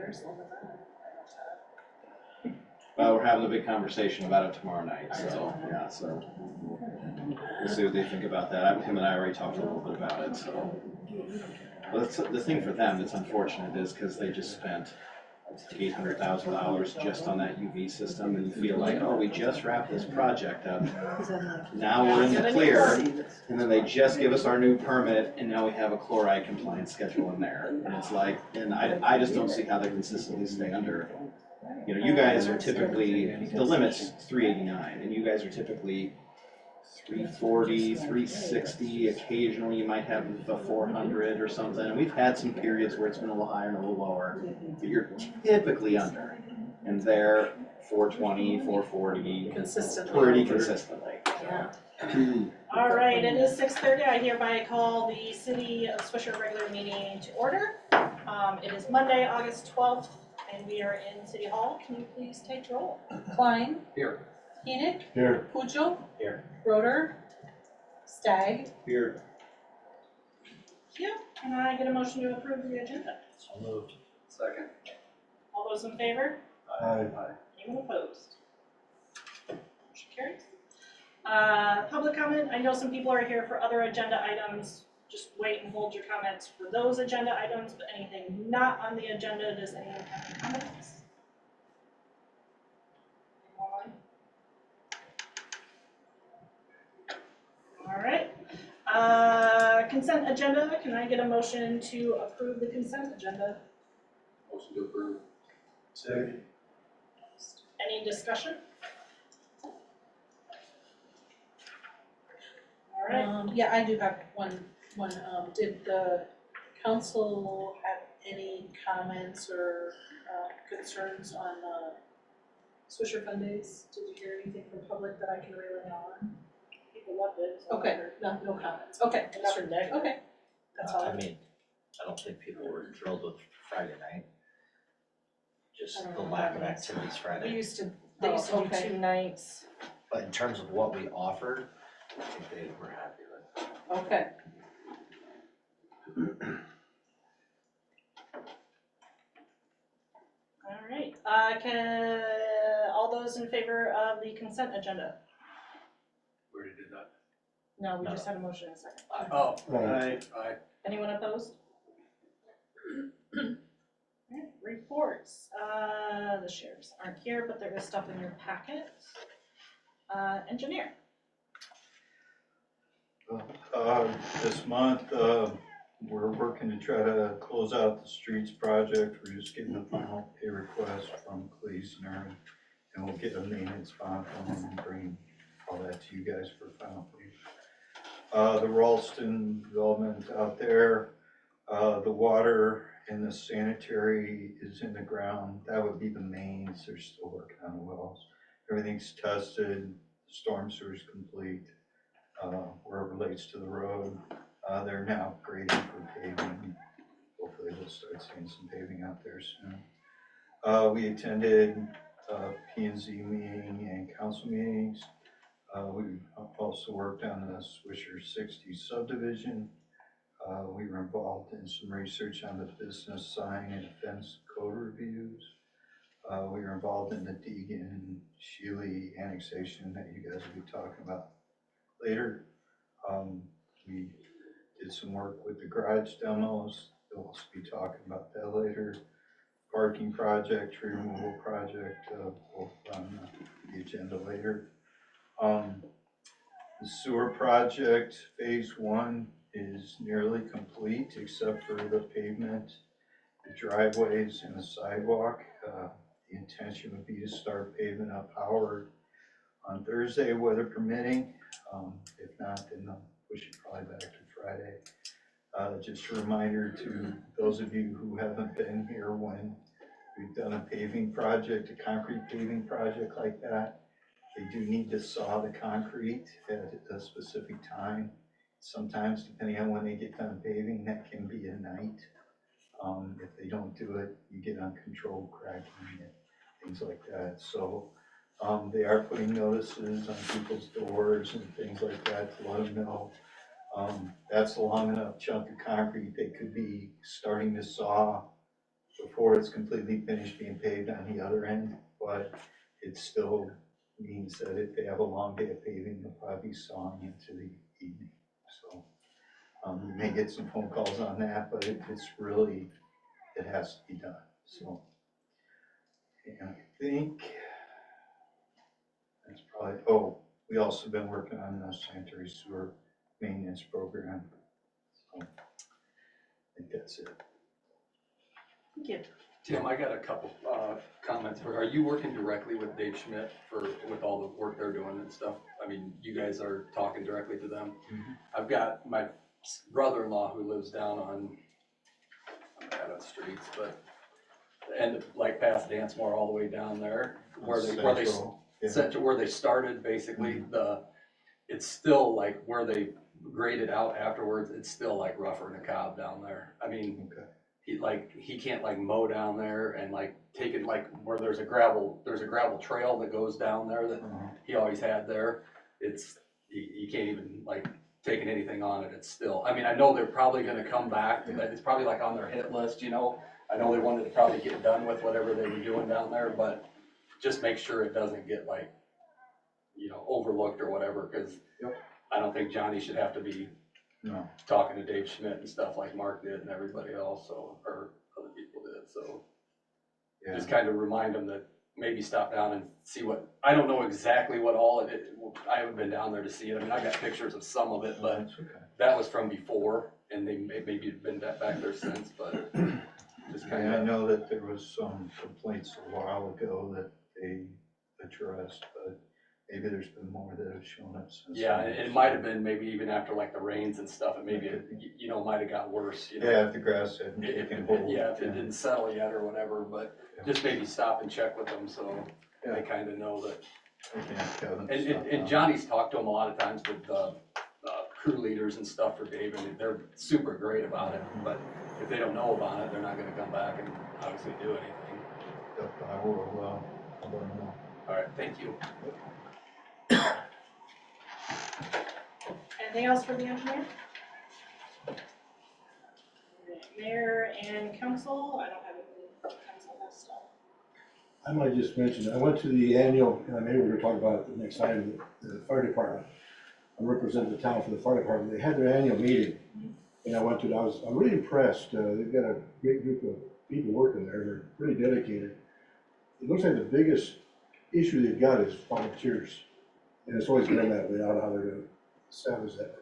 very slow with that. Well, we're having a big conversation about it tomorrow night, so, yeah, so we'll see what they think about that. Him and I already talked a little bit about it, so. Well, that's, the thing for them that's unfortunate is because they just spent $800,000 just on that UV system, and you feel like, oh, we just wrapped this project up. Now we're in the clear, and then they just give us our new permit, and now we have a chloride compliance schedule in there. And it's like, and I just don't see how they consistently stay under. You know, you guys are typically, the limit's 389, and you guys are typically 340, 360, occasionally you might have a 400 or something. And we've had some periods where it's been a little higher and a little lower, but you're typically under. And they're 420, 440, Consistently. pretty consistently. Yeah. All right, it is 6:30. I hereby call the City of Swisher regular meeting to order. It is Monday, August 12th, and we are in City Hall. Can you please take roll? Klein. Here. Enoch. Here. Pujo. Here. Roder. Stagg. Here. Yeah. Can I get a motion to approve the agenda? So moved. Second. All those in favor? Aye. Anyone opposed? Motion carries. Public comment. I know some people are here for other agenda items. Just wait and hold your comments for those agenda items, but anything not on the agenda, does anyone have any comments? Anyone? All right. Consent agenda. Can I get a motion to approve the consent agenda? Motion to approve. Second. Any discussion? All right. Yeah, I do have one, did the council have any comments or concerns on Swisher Fun Days? Did you hear anything from public that I can relay on? People loved it. So Okay, no comments, okay, Nothing negative. okay, that's all. I mean, I don't think people were thrilled with Friday night. Just the lack of activities They Friday. used to do okay. 2 nights. But in terms of what we offered, I think they were happy with it. Okay. All right. Can all those in favor of the consent agenda? We already did that. No, we No. just had a motion in a second. Oh, aye. Aye. Anyone opposed? All right, reports. The sheriffs aren't here, but there is stuff in your packet. Engineer. This month, we're working to try to close out the streets project. We're just getting the final pay request from Gleasoner, and we'll get a maintenance bond from them and bring all that to you guys for final pay. The Ralston development out there, the water and the sanitary is in the ground. That would be the mains. They're still working on the wells. Everything's tested, the storm sewer's complete. Where it relates to the road, they're now grading for paving. Hopefully we'll start seeing some paving out there soon. We attended P&Z meeting and council meetings. We also worked on the Swisher 60 subdivision. We were involved in some research on the business sign and fence code reviews. We were involved in the Deegan Shealy annexation that you guys will be talking about later. We did some work with the garage demos. We'll also be talking about that later. Parking project, tree removal project, both on the agenda later. The sewer project, phase 1 is nearly complete except for the pavement, the driveways, and the sidewalk. The intention would be to start paving up Howard on Thursday, weather permitting. If not, then they'll push it probably back to Friday. Just a reminder to those of you who haven't been here, when we've done a paving project, a concrete paving project like that, they do need to saw the concrete at a specific time. Sometimes, depending on when they get done paving, that can be at night. If they don't do it, you get uncontrolled cracking and things like that. So they are putting notices on people's doors and things like that to let them know. That's a long enough chunk of concrete they could be starting to saw before it's completely finished being paved on the other end, but it still means that if they have a long day of paving, they'll probably be sawing into the evening, so. You may get some phone calls on that, but it's really, it has to be done, so. And I think that's probably, oh, we also been working on the sanitary sewer maintenance program, so I think that's it. Thank you. Tim, I got a couple comments. Are you working directly with Dave Schmidt with all the work they're doing and stuff? I mean, you guys are talking directly to them. I've got my brother-in-law who lives down on, I'm out of the streets, but the end of, like past Dancemore all the way down there, where they sent to where they started, basically. It's still like where they graded out afterwards, it's still like rougher than a cob down there. I mean, he can't like mow down there and like take it like where there's a gravel trail that goes down there that he always had there. You can't even like taking anything on it. It's still, I mean, I know they're probably gonna come back, it's probably like on their hit list, you know. I know they wanted to probably get done with whatever they were doing down there, but just make sure it doesn't get like, you know, overlooked or whatever, because I don't think Johnny should have to be talking to Dave Schmidt and stuff like Mark did and everybody else, so, or other people did, so. Just kind of remind them that maybe stop down and see what, I don't know exactly what all of it, I haven't been down there to see it. I mean, I've got pictures of some of it, but that was from before, and they maybe been back there since, but just kind of. I know that there was some complaints a while ago that they addressed, but maybe there's been more that have shown up since. Yeah, it might have been maybe even after like the rains and stuff, and maybe it, you know, might have got worse, you know. Yeah, if the grass hadn't taken hold. Yeah, if it didn't settle yet or whatever, but just maybe stop and check with them so they kind of know that. And Johnny's talked to them a lot of times with crew leaders and stuff for Dave, and they're super great about it, but if they don't know about it, they're not gonna come back and obviously do anything. Yep, I will, I'll let them know. All right, thank you. Anything else for the engineer? Mayor and council, I don't have anything for council this stuff. I might just mention, I went to the annual, and maybe we're gonna talk about it the next time, the fire department. I represent the town for the fire department. They had their annual meeting, and I went to it. I'm really impressed. They've got a great group of people working there. They're pretty dedicated. It looks like the biggest issue they've got is volunteers, and it's always been that way. I don't know how they're gonna salvage that.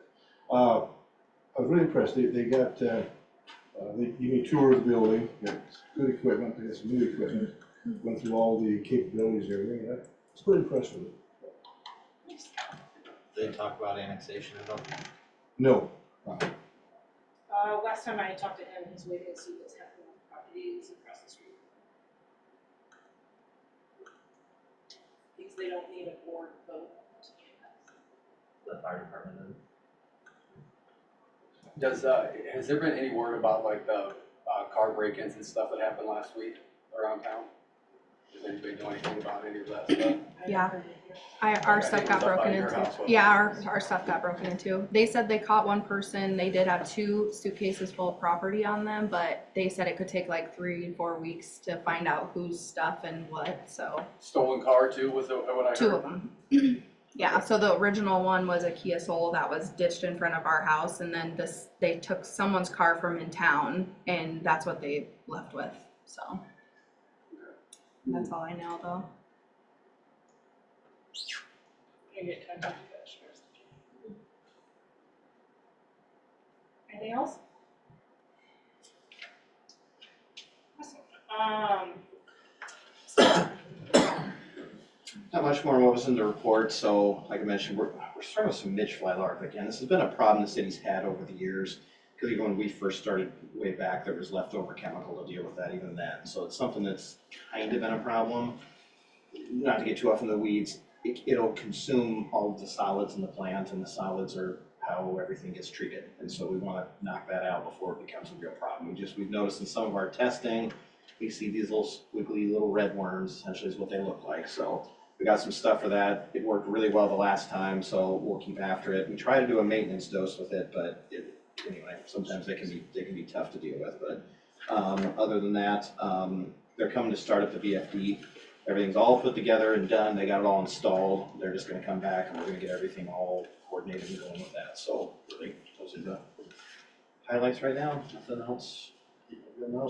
I was really impressed. They got, they gave me a tour of the building. Got good equipment. They got some new equipment. Went through all the capabilities and everything. I was pretty impressed with it. They talk about annexation at all? No. Last time I talked to him, he's waiting to see what's happening on properties across the street. Because they don't need a board vote to do that. The fire department Has there been any word about like the car break-ins and stuff that happened last week around town? Does anybody know anything about any of that stuff? Yeah, our stuff got broken into. Yeah, our stuff got broken into. They said they caught one person. They did have 2 suitcases full of property on them, but they said it could take like 3-4 weeks to find out whose stuff and what, so. Stolen car too, was what I heard? 2 of them. Yeah, so the original one was a Kia Soul that was ditched in front of our house, and then they took someone's car from in town, and that's what they left with, so. That's all I know though. You get contact with the sheriff's. Anything else? Awesome. Not much more what was in the report, so like I mentioned, we're starting with some midge-fly larvae again. This has been a problem the city's had over the years, because even when we first started way back, there was leftover chemical to deal with that even then. So it's something that's kind of been a problem. Not to get too off in the weeds, it'll consume all of the solids in the plant, and the solids are how everything gets treated. And so we want to knock that out before it becomes a real problem. We've noticed in some of our testing, we see these little squiggly little red worms, essentially is what they look like. So we got some stuff for that. It worked really well the last time, so we'll keep after it. We try to do a maintenance dose with it, but anyway, sometimes they can be tough to deal with. But Other than that, they're coming to start up the VFD. Everything's all put together and done, they got it all installed, they're just gonna come back and we're gonna get everything all coordinated and going with that, so really, those are the highlights right now, nothing else.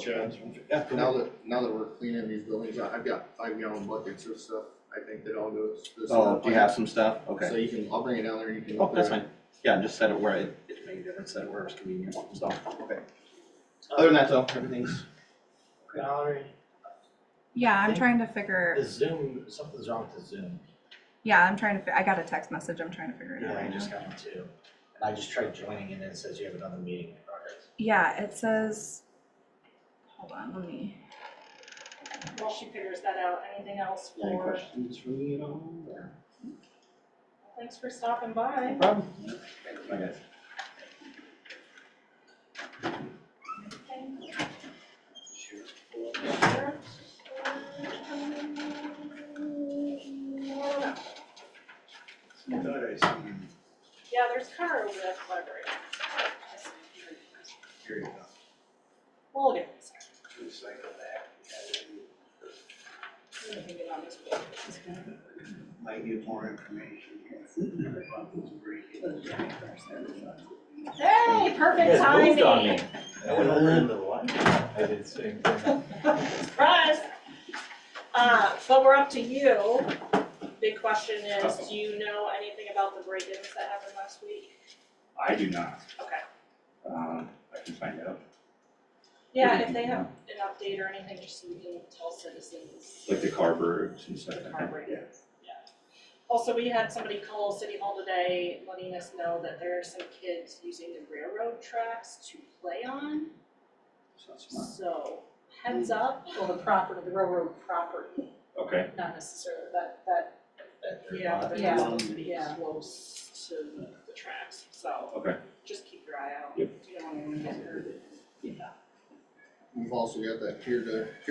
Chad, Yeah, go now ahead. now that we're cleaning these buildings, I've got 5-gallon buckets of stuff, I think that all goes to the. Oh, do you have some stuff? Okay. So you can, I'll bring it down there and you can. Oh, that's fine. Yeah, just set it where it made a difference, set it where it's convenient, so, okay. Other than that though, everything's. Valerie, Yeah, I'm think trying to figure, the Zoom, something's wrong with the Zoom. yeah, I'm trying to, I got a text message, I'm trying to figure it out Yeah, I right just now. got one too. And I just tried joining and it says you have another meeting in progress. Yeah, it says, hold on, let me, While she figures that out, anything else Any for, questions for me at all, or? thanks for stopping by. No problem. Bye guys. Yeah, there's car over at the library. Here you go. We'll get this. Recycle that. We can get on this board. Might get more information about this break. Hey, perfect You guys moved on timing. me. I went over into the line. I did the same thing. Surprise. But we're up to you. Big question is, do you know anything about the break-ins that happened last week? I do not. Okay. I can find out. Yeah, if they have an update or anything, just so we can tell citizens. Like the Carbergs and stuff. The car break-ins, yeah. Also, we had somebody call City Hall today letting us know that there are some kids using the railroad tracks to play on. So that's not, So, heads up. Well, the property, the railroad property, okay. not necessarily, that, Yeah, but they're Yeah. not supposed to be Yeah. close to the tracks, so. Okay. Just keep your eye out. Yep. You don't want anyone to get hurt. We've also got that here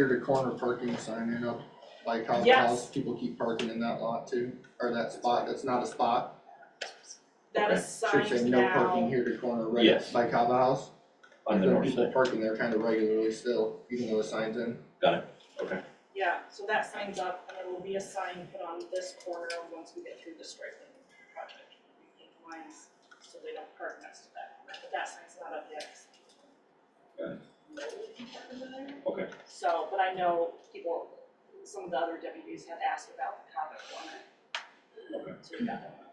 to corner parking sign in up by Cobb Yes. House, people keep parking in that lot too, or that spot, that's not a spot. That Okay. is Should say signed no parking now. here to corner right Yes. by Cobb House. On the There are north people side. parking there kind of regularly still, even though the sign's in. Okay. Yeah, so that sign's up, and there will be a sign put on this corner once we get through the striping project. We paint the lines so they don't park next to that corner, but that sign's not up yet. Got it. There. Okay. So, but I know people, some of the other deputies had asked about the Cobbett corner. Okay. So we got that one.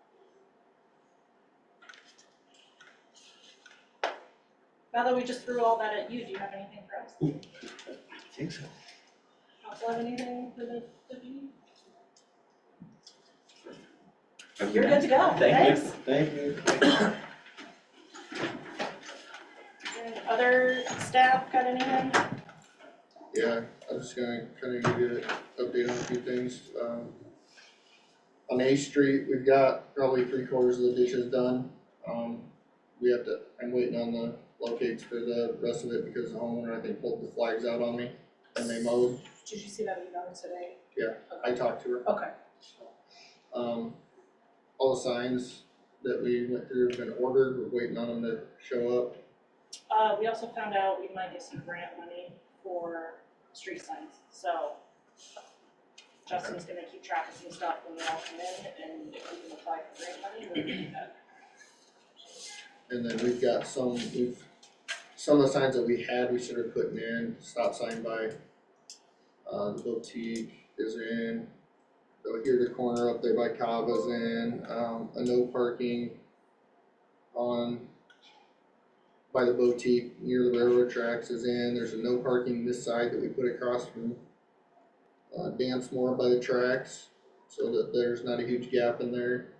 Now that we just threw all that at you, do you have anything for us? I think so. Council have anything for the deputy? Have a You're good to go, Thank thanks. you. Thank you. And other staff got anything? Yeah, I'm just gonna kind of give you an update on a few things. On A Street, we've got probably 3/4 of the ditches done. I'm waiting on the locates for the rest of it because the homeowner, I think, pulled the flags out on me and they mowed. did you see that email today? I talked to her. Okay. All the signs that we went through have been ordered, we're waiting on them to show up. We also found out we might get some grant money for street signs, so Justin's gonna keep track of some stuff when they all come in, and if we can apply for grant money, we'll do that. And then we've got some of the signs that we had, we started putting in, stop sign by, the boutique is in. So here the corner up there by Kava's in, a no parking by the boutique near the railroad tracks is in, there's a no parking this side that we put across from, Dansmore by the tracks, so that there's not a huge gap in there.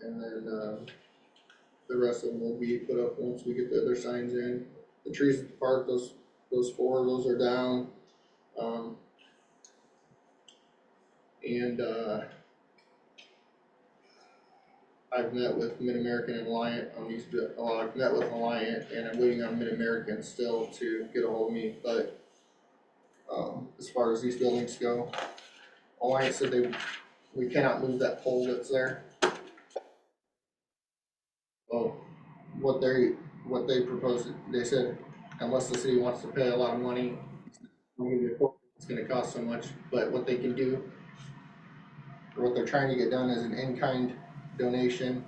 And then, the rest of them will be put up once we get the other signs in. The trees at the park, those 4, those are down. I've met with Mid-American and Alliant on these, I've met with Alliant and I'm waiting on Mid-American still to get a hold of me, but as far as these buildings go, Alliant said we cannot move that pole that's there. Well, what what they proposed, they said, unless the city wants to pay a lot of money, it's gonna cost so much, but what they can do, or what they're trying to get done is an in-kind donation,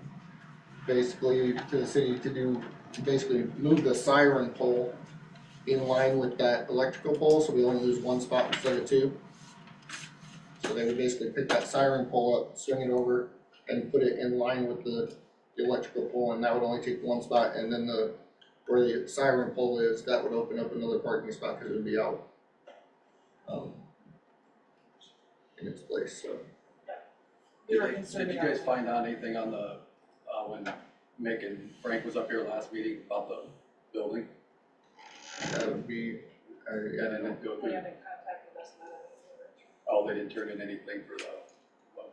basically to the city to do, basically move the siren pole in line with that electrical pole, so we only lose one spot instead of two. So they would basically pick that siren pole up, swing it over, and put it in line with the electrical pole, and that would only take one spot, and then where the siren pole is, that would open up another parking spot, cause it would be out. In its place, so. We were Did concerned you about guys that. find out anything on the, when Mick and Frank was up here last meeting about the building? That would be, I Yeah, don't they know. didn't go They through, haven't contacted us about it. oh, they didn't turn in anything for the,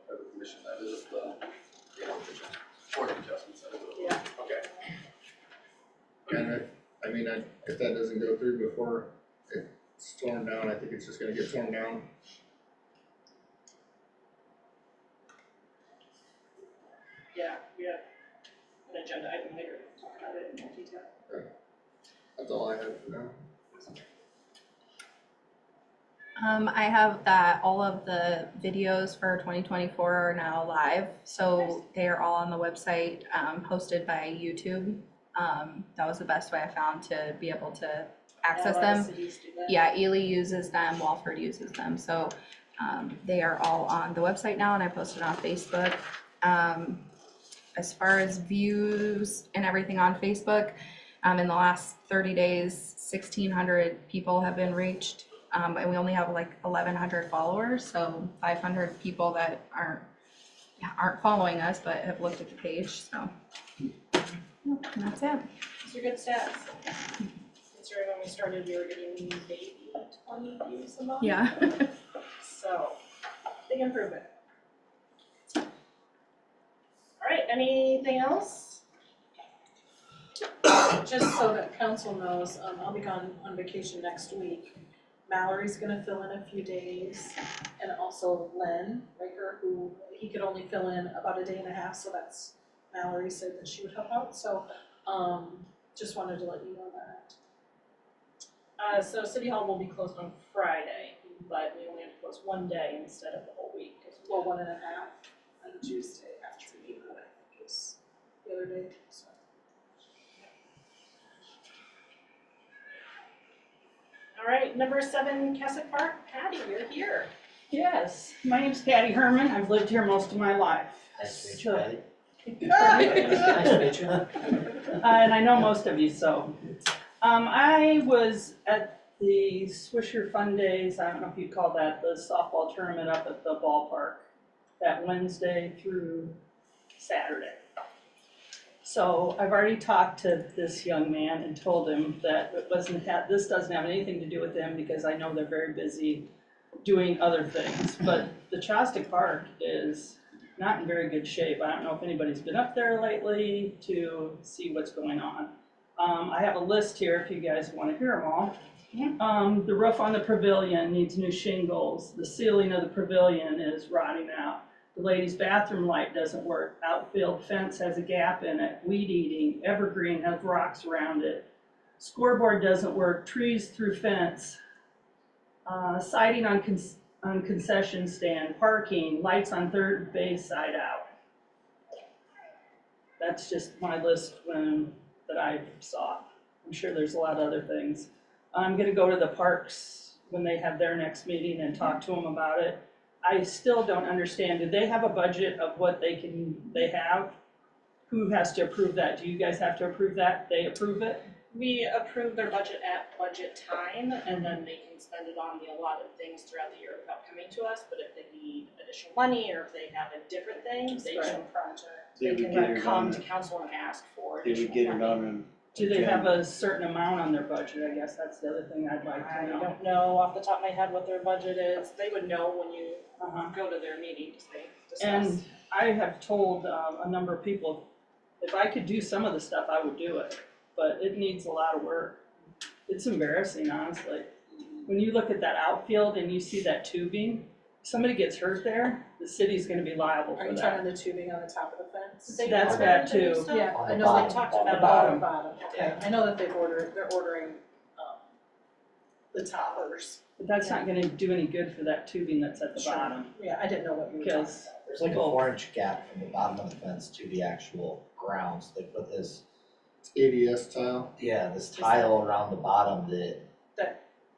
for the commission, that is the, board of adjustments, that is it. Yeah. Okay. And I mean, if that doesn't go through before it's torn down, I think it's just gonna get torn down. Yeah, we have an agenda item later to talk about it in more detail. That's all I have for now. I have that all of the videos for 2024 are now live, so they are all on the website, hosted by YouTube. That was the best way I found to be able to access Yeah, a lot of them. cities do that. Yeah, Ely uses them, Walford uses them, so they are all on the website now, and I posted on Facebook. As far as views and everything on Facebook, in the last 30 days, 1,600 people have been reached, and we only have like 1,100 followers, so 500 people that aren't following us but have looked at the page. So and that's it. These are good stats. Considering when we started, we were getting maybe 20 views a month. Yeah. So, big improvement. All right, anything else? Just so that council knows, I'll be gone on vacation next week. Mallory's gonna fill in a few days, and also Len Riker, who he could only fill in about a day and a half, so that's, Mallory said that she would help out, so, just wanted to let you know that. So City Hall will be closed on Friday, but we only have to close one day instead of the whole week. Well, 1.5 on Tuesday after the meeting, I think is the other day, so. All right, number 7, Cassock Park, Patty, you're here. Yes, my name's Patty Herman. I've lived here most of my life. Nice to meet you, So- Patty. Nice to meet you. And I know most of you, so. I was at the Swisher Fun Days, I don't know if you'd call that the softball tournament up at the ballpark, that Wednesday through Saturday. So I've already talked to this young man and told him that this doesn't have anything to do with them because I know they're very busy doing other things. But the Chostic Park is not in very good shape. I don't know if anybody's been up there lately to see what's going on. I have a list here if you guys want to hear them all. The roof on the pavilion needs new shingles. The ceiling of the pavilion is rotting out. The ladies' bathroom light doesn't work. Outfield fence has a gap in it. Weed eating. Evergreen has rocks around it. Scoreboard doesn't work. Trees through fence. Siding on concession stand. Parking. Lights on third base side out. That's just my list that I saw. I'm sure there's a lot of other things. I'm gonna go to the parks when they have their next meeting and talk to them about it. I still don't understand, do they have a budget of what they have? Who has to approve that? Do you guys have to approve that? They approve it? We approve their budget at budget time, and then they can spend it on the allotted things throughout the year without coming to us, but if they need additional money, or if they have a different thing, they can They would get her come done, to council and ask for they would additional get her money. done in. Do they have a certain amount on their budget? I guess that's the other thing I'd like I to know. don't know off the top of my head what their budget is, they would know when you Uh-huh. go to their meetings, they discuss. And I have told a number of people, if I could do some of the stuff, I would do it, but it needs a lot of work. It's embarrassing, honestly. When you look at that outfield and you see that tubing, somebody gets hurt there, the city's gonna be liable Are for you that. talking the tubing on the top of the fence? They That's ordered bad the new too. stuff? Yeah, On I the know bottom. they Talked On about the it. bottom. bottom, okay, I know that they're ordering, the toppers. But that's not gonna do any good for that tubing that's at the Sure. bottom, Yeah, I didn't know what you were talking about. because, There's like a 4-inch gap from the bottom of the fence to the actual grounds. They put this, ADS tile. yeah, this tile around the bottom that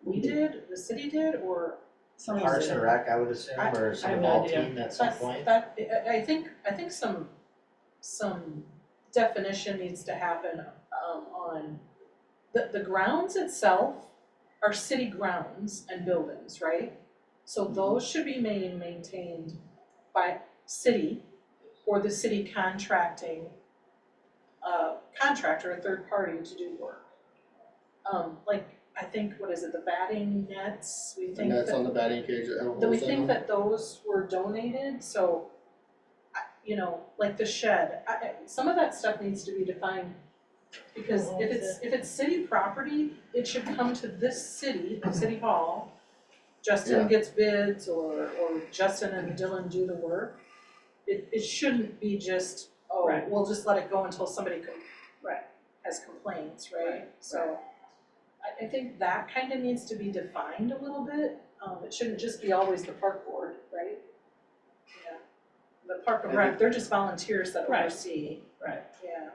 We did, the city did, or some of Parks and the, Rec, I would assume, or I some have no ball idea. team at some that's, point. I think some definition needs to happen, on, the grounds itself are city grounds and buildings, right? So those should be maintained by city or the city contracting, contractor, a third party to do work. Like, I think, what is it, the batting nets, we And think that's that, on the batting cage that have that we holes in think them. that those were donated, so, you know, like the shed, some of that stuff needs to be defined. Because if it's city property, it should come to this city, City Hall. Justin Yeah. gets bids, or Justin and Dylan do the work. It shouldn't be just, oh, Right. we'll just let it go until somebody Right. has complaints, right? So, I think that kind of needs to be defined a little bit. It shouldn't just be always the park board, right? Yeah. The park and rec, they're just volunteers that Right. oversee. Right. Yeah.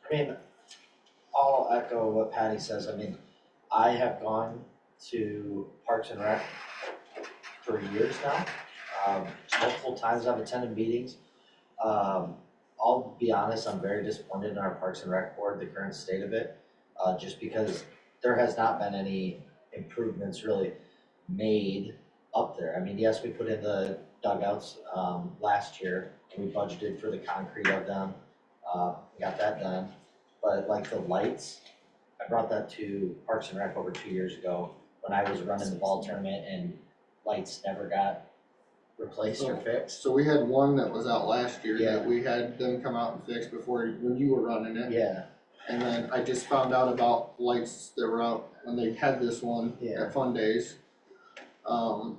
I mean, I'll echo what Patty says. I mean, I have gone to Parks and Rec for years now. Multiple times I've attended meetings. I'll be honest, I'm very disappointed in our Parks and Rec board, the current state of it, just because there has not been any improvements really made up there. I mean, yes, we put in the dugouts, last year, and we budgeted for the concrete of them, got that done. But like the lights, I brought that to Parks and Rec over 2 years ago when I was running the ball tournament, and lights never got replaced or fixed. So we had one that was out last year Yeah. that we had them come out and fix before, when you were running it. Yeah, And then I just found out about lights that were out when they had this one Yeah. at Fun Days. And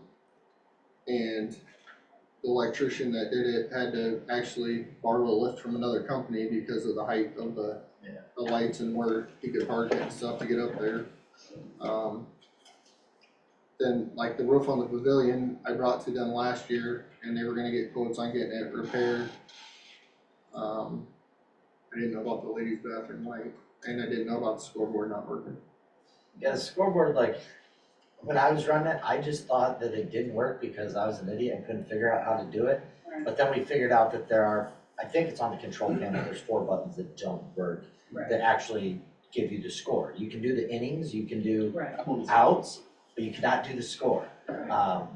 the electrician that did it had to actually borrow a lift from another company because of the height of the lights and where he could park it and stuff to get up there. Then like the roof on the pavilion, I brought to them last year and they were gonna get quotes on getting it repaired. I didn't know about the ladies' bathroom light, and I didn't know about the scoreboard not working. yeah, the scoreboard, like, when I was running it, I just thought that it didn't work because I was an idiot and couldn't figure out how to do it. Right. But then we figured out that there are, I think it's on the control panel, there's 4 buttons that don't work, Right. that actually give you the score. You can do the innings, you can do Right. outs, but you cannot do the score, Right.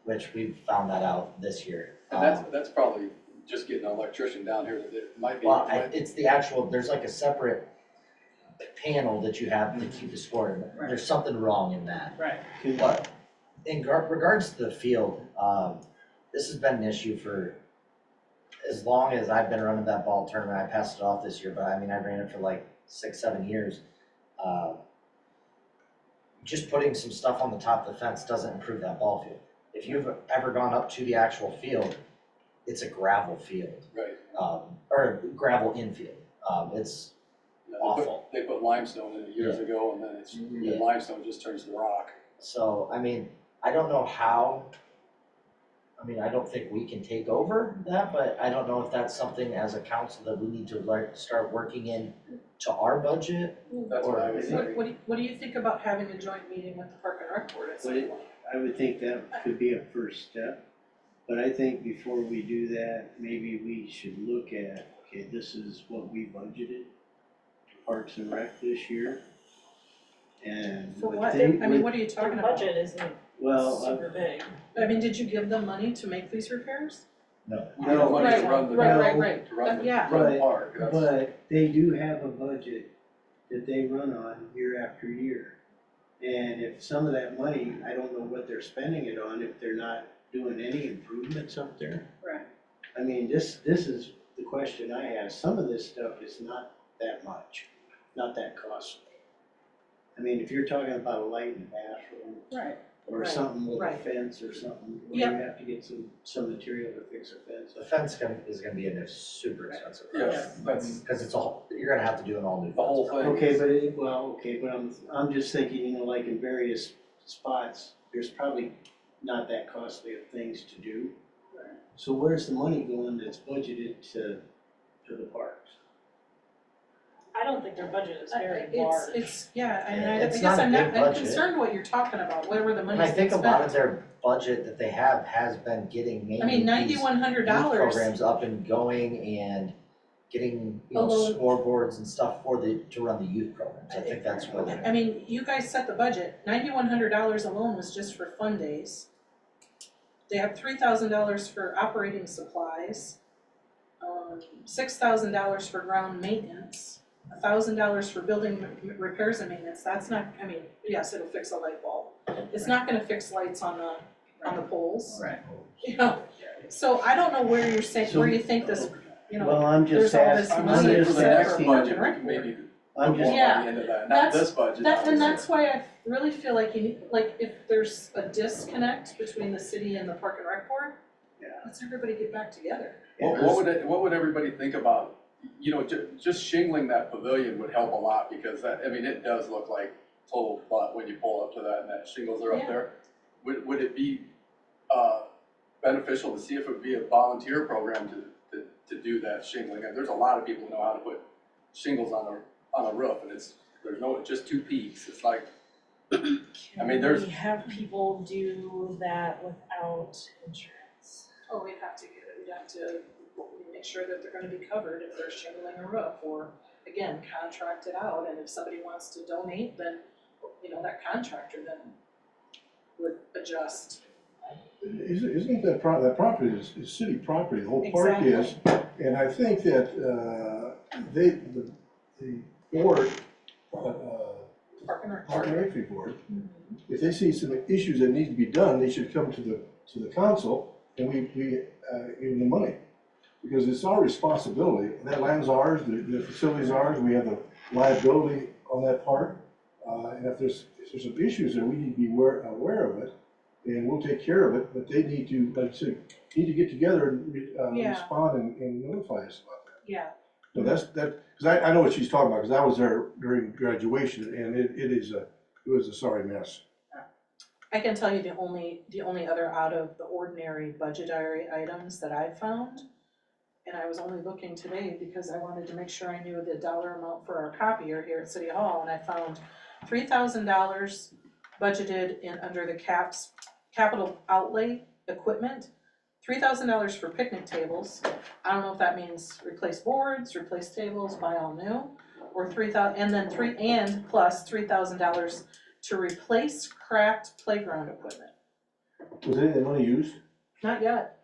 which we found that out this year. And that's probably just getting an electrician down here that it might be. Well, it's the actual, there's like a separate panel that you have to keep the score. Right. There's something wrong in that. Right. But in regards to the field, this has been an issue for as long as I've been running that ball tournament. I passed it off this year, but I mean, I ran it for like 6-7 years. Just putting some stuff on the top of the fence doesn't improve that ball field. If you've ever gone up to the actual field, it's a gravel field, Right. or gravel infield. It's Yeah, awful. They put limestone in it years ago, and then it's, Yeah. the limestone just turns to rock. So, I mean, I don't know how, I mean, I don't think we can take over that, but I don't know if that's something as a council that we need to like start working in to our budget. That's what I was saying. What do you think about having a joint meeting with the Park and Rec Board at some Would it- point? I would think that could be a first step. But I think before we do that, maybe we should look at, okay, this is what we budgeted for Parks and Rec this year. And For with what? thing- I mean, with- what are you The talking about? budget isn't Well, super big. I mean, did you give them money to make these repairs? no, Money to run the- Right. To run the, Yeah. run the But- park, that's. but they do have a budget that they run on year after year. And if some of that money, I don't know what they're spending it on, if they're not doing any improvements up there. Right. I mean, this is the question I have. Some of this stuff is not that much, not that costly. I mean, if you're talking about a light in the bathroom Right. or or something with a right. fence or something, where Yep. you have to get some material to fix a fence. The fence is gonna be a super expensive Yeah, project, that's cause it's all, you're gonna have to do an all new fence. the whole thing. Okay, but I'm just thinking, you know, like in various spots, there's probably not that costly of things to do. So where's the money going that's budgeted to the parks? I don't think their budget is very large. Yeah, I mean, I It's guess not a I'm big I'm budget. concerned what you're talking about, where the And money's I being think spent. a lot of their budget that they have has been getting I mean, mainly these $9,100. youth programs up and going and getting, you know, Although- scoreboards and stuff to run the youth programs. I think that's what I mean, you guys set the budget, $9,100 alone was just for fun days. They have $3,000 for operating supplies, $6,000 for ground maintenance, $1,000 for building repairs and maintenance. That's not, I mean, yes, it'll fix a light bulb. It's not gonna fix lights on the poles, Right. you know? So I don't know where you're saying, where you think this, you know, Well, I'm just there's all this asking, I'm money saying I'm for just the next asking, budget, we can maybe I'm put just, more Yeah, money into that, not that's- this budget. and obviously. that's why I really feel like you need, like, if there's a disconnect between the city and the Park and Rec Board, Yeah. let's everybody get back together. What would everybody think about, you know, just shingling that pavilion would help a lot, because that, I mean, it does look like total butt when you pull up to that and that shingles are up Yeah. there. Would it be, beneficial to see if it would be a volunteer program to do that shingling? And there's a lot of people who know how to put shingles on a roof, and there's just two peaks, it's like, I mean, there's- Can we have people do that without insurance? Oh, we'd have to get it, we'd have to make sure that they're gonna be covered if they're shingling a roof, or, again, contract it out, and if somebody wants to donate, then, you know, that contractor then would adjust. Isn't that that property is city property, the whole park is. And I think that, the board, Park and Rec. Park and Rec Board, if they see some issues that need to be done, they should come to the council and we give them the money. Because it's our responsibility, that land's ours, the facility's ours, we have the liability on that park. And if there's some issues there, we need to be aware of it, and we'll take care of it, but they need to, like I said, need to get together and Yeah. respond and notify us about that. Yeah, So because I know what she's talking about, because I was there during graduation, and it was a sorry mess. I can tell you the only other out of the ordinary budgetary items that I've found, and I was only looking today because I wanted to make sure I knew the dollar amount for our copier here at City Hall, and I found $3,000 budgeted under the capital outlay equipment, $3,000 for picnic tables. I don't know if that means replace boards, replace tables, buy all new, or plus $3,000 to replace cracked playground equipment. Was any of the money used? Not yet,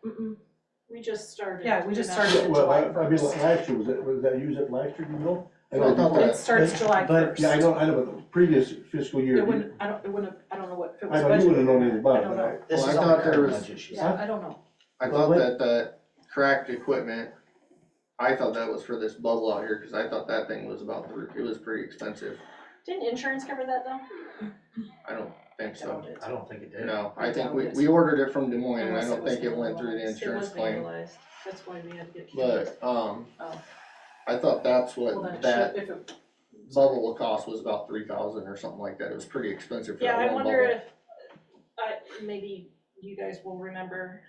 We just started. Yeah, we just doing that. started. Well, July I mean, 1st. last year, was that used up last year, do you know? I thought that- It starts July but- 1st. Yeah, I know, but the previous fiscal year. It wouldn't, I don't know what, if it was I know, you wouldn't budgeted. know anything about I it, don't but know. This Well, is I on the thought there current was- budget sheet. Yeah, I don't know. I thought that cracked equipment, I thought that was for this bubble out here, cause I thought that thing was it was pretty expensive. Didn't insurance cover that though? I don't think so. I don't think it did. No, I think doubt it. we ordered it from Des Moines, and I Unless it don't was think it went through the manualized. insurance claim. That's why we had to get. But, Oh. I thought that's Well, then what it that should, if it, bubble would cost, was about 3,000 or something like that. It was pretty expensive for Yeah, that I one wonder bubble. if, maybe you guys will remember,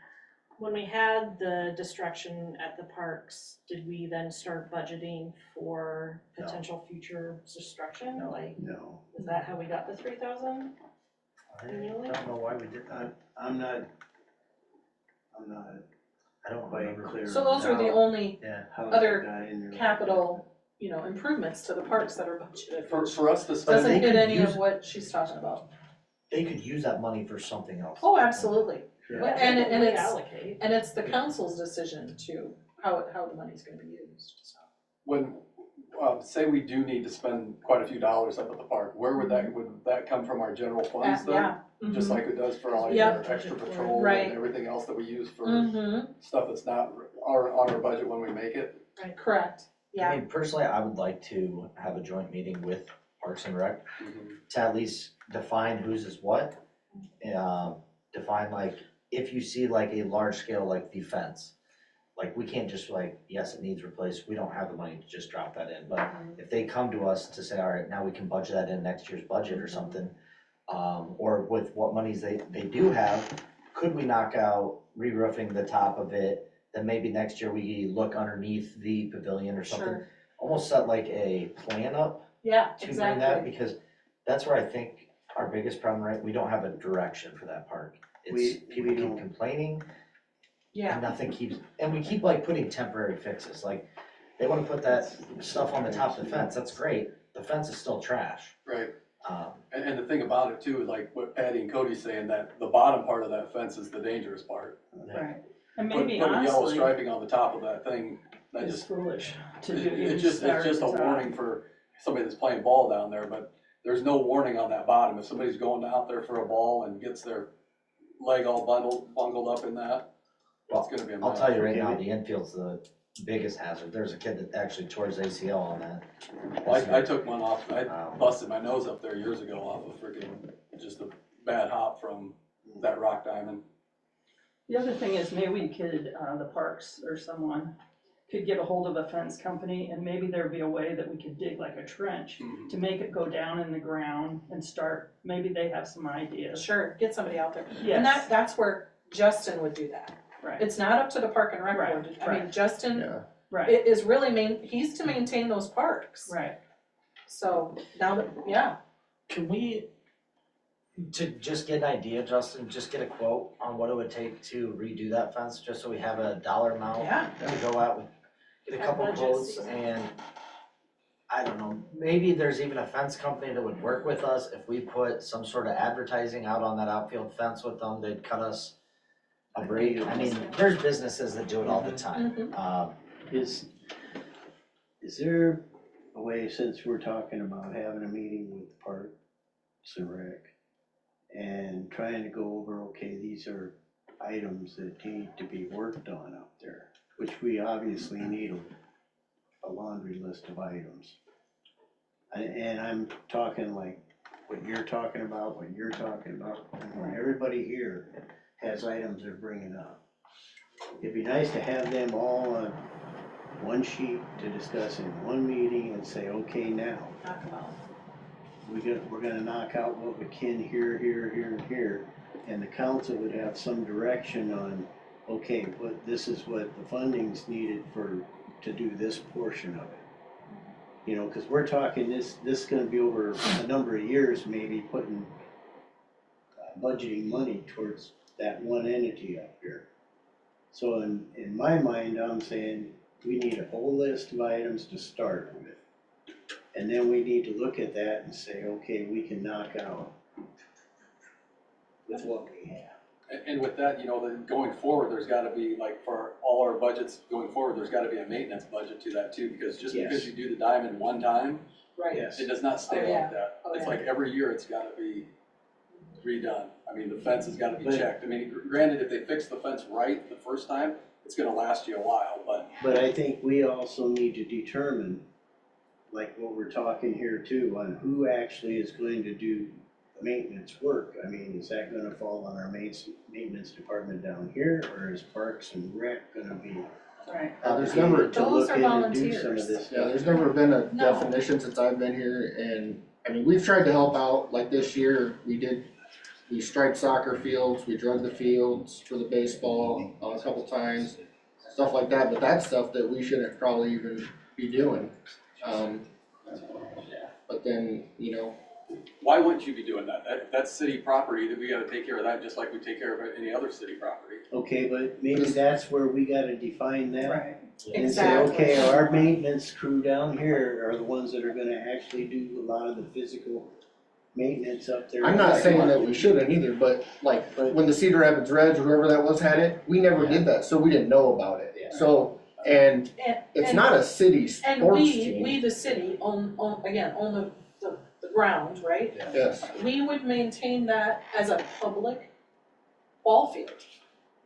when we had the destruction at the parks, did we then start budgeting for No. potential future destruction? No. Like, No, is that how we got the 3,000? I don't know why we did that. I'm not I don't quite remember. clear. so those are the how- only Yeah. how that other got in there. capital, improvements to the parks that are budgeted. For us to But spend, Doesn't they hit could any of use- what she's talking about. They could use that money for something else. Oh, absolutely. Yeah. But- and it's, Allocate. and it's the council's decision to how the money's gonna be used, so. when, say we do need to spend quite a few dollars up at the park, where would that come from our general funds then? Yeah. Just like it does for all your Yep. extra patrol Right. and everything else that we use for Mm-hmm, stuff that's not on our budget when we make it? correct, yeah. I mean, personally, I would like to have a joint meeting with Parks and Rec to at least define whose is what. fine, like, if you see like a large scale, like the fence, like, we can't just like, yes, it needs replaced, we don't have the money to just drop that in, but if they come to us to say, all right, now we can budget that in next year's budget or something, or with what monies they do have, could we knock out re-roofing the top of it, then maybe next year we look underneath the pavilion or something. Sure, Almost set like a plan up yeah, to bring that, exactly. because that's where I think our biggest problem, right, we don't have a direction for that park. It's, We people keep don't. complaining, Yeah, and nothing keeps, and we keep like putting temporary fixes, like, they wanna put that stuff on the top of the fence, that's great, the fence is still trash. Right, Um, and the thing about it too, like what Patty and Cody's saying, that the bottom part of that fence is the dangerous part. Right. And Put maybe a yellow honestly, striping on the top of that thing, that it's just, foolish to do, it's even just, start it's just a at the top. warning for somebody that's playing ball down there, but there's no warning on that bottom. If somebody's going out there for a ball and gets their leg all bungled up in that, it's gonna be a mess. I'll tell you right now, the infield's the biggest hazard, there's a kid that actually tore his ACL on that. Well, I took one off, I Um, busted my nose up there years ago off of freaking, just a bad hop from that rock diamond. The other thing is maybe we could, the parks or someone could get a hold of a fence company and maybe there'd be a way that we could dig like a trench Mhm. to make it go down in the ground and start, maybe they have some ideas. sure, get somebody out there. Yes. And that's where Justin would do that. Right, It's not up to the park and rec Right, board, I mean, right. Justin Yeah. right, is really he's to maintain those parks. right. So now that, yeah, Can we, to just get an idea, Justin, just get a quote on what it would take to redo that fence, just so we have a dollar amount yeah, to go out with, get a couple Budget quotes, season. and I don't know, maybe there's even a fence company that would work with us if we put some sort of advertising out on that outfield fence with them, they'd cut us a break. I mean, there's businesses that do it all the time. Mhm. Is there a way, since we're talking about having a meeting with Parks and Rec and trying to go over, okay, these are items that need to be worked on out there, which we obviously need a laundry list of items. And I'm talking like what you're talking about, and everybody here has items they're bringing up. It'd be nice to have them all on one sheet to discuss in one meeting and say, okay, now, knock 'em out. we're gonna knock out what we can here, and here. And the council would have some direction on, okay, this is what the funding's needed to do this portion of it. You know, cause we're talking this is gonna be over a number of years, maybe putting, budgeting money towards that one entity up here. So in my mind, I'm saying we need a whole list of items to start with. And then we need to look at that and say, okay, we can knock out with what we have. And with that, then going forward, there's gotta be, like, for all our budgets going forward, there's gotta be a maintenance budget to that too, because just because Yes. you do the diamond one time, Right, Yes. it does not Oh, stay yeah. like that. Oh, It's yeah. like every year it's gotta be redone. I mean, the fence has gotta be But- checked. I mean, granted, if they fix the fence right the first time, it's gonna last you a while, but But I think we also need to determine, like what we're talking here too, on who actually is going to do the maintenance work. I mean, is that gonna fall on our maintenance department down here, or is Parks and Rec gonna be Right. There's never- obligated to Those look are in and do some of volunteers. this Yeah, stuff? there's never been a No. definition since I've been here, and, I mean, we've tried to help out, like this year, we striped soccer fields, we drug the fields for the baseball, a couple times, stuff like that, but that's stuff that we shouldn't probably even be doing. But then, why wouldn't you be doing that? That's city property, that we gotta take care of that just like we take care of any other city property. Okay, but maybe that's where we gotta define that. Right. And say, Exactly. okay, our maintenance crew down here are the ones that are gonna actually do a lot of the physical maintenance up there. I'm not saying that we shouldn't either, but like, when the Cedar Rapids Reds, or whoever that was, had it, we never did that, so we didn't know about it. Yeah. So, and it's And- not a city And sports we, team. the city, own the ground, right? Yes. We would maintain that as a public ball field.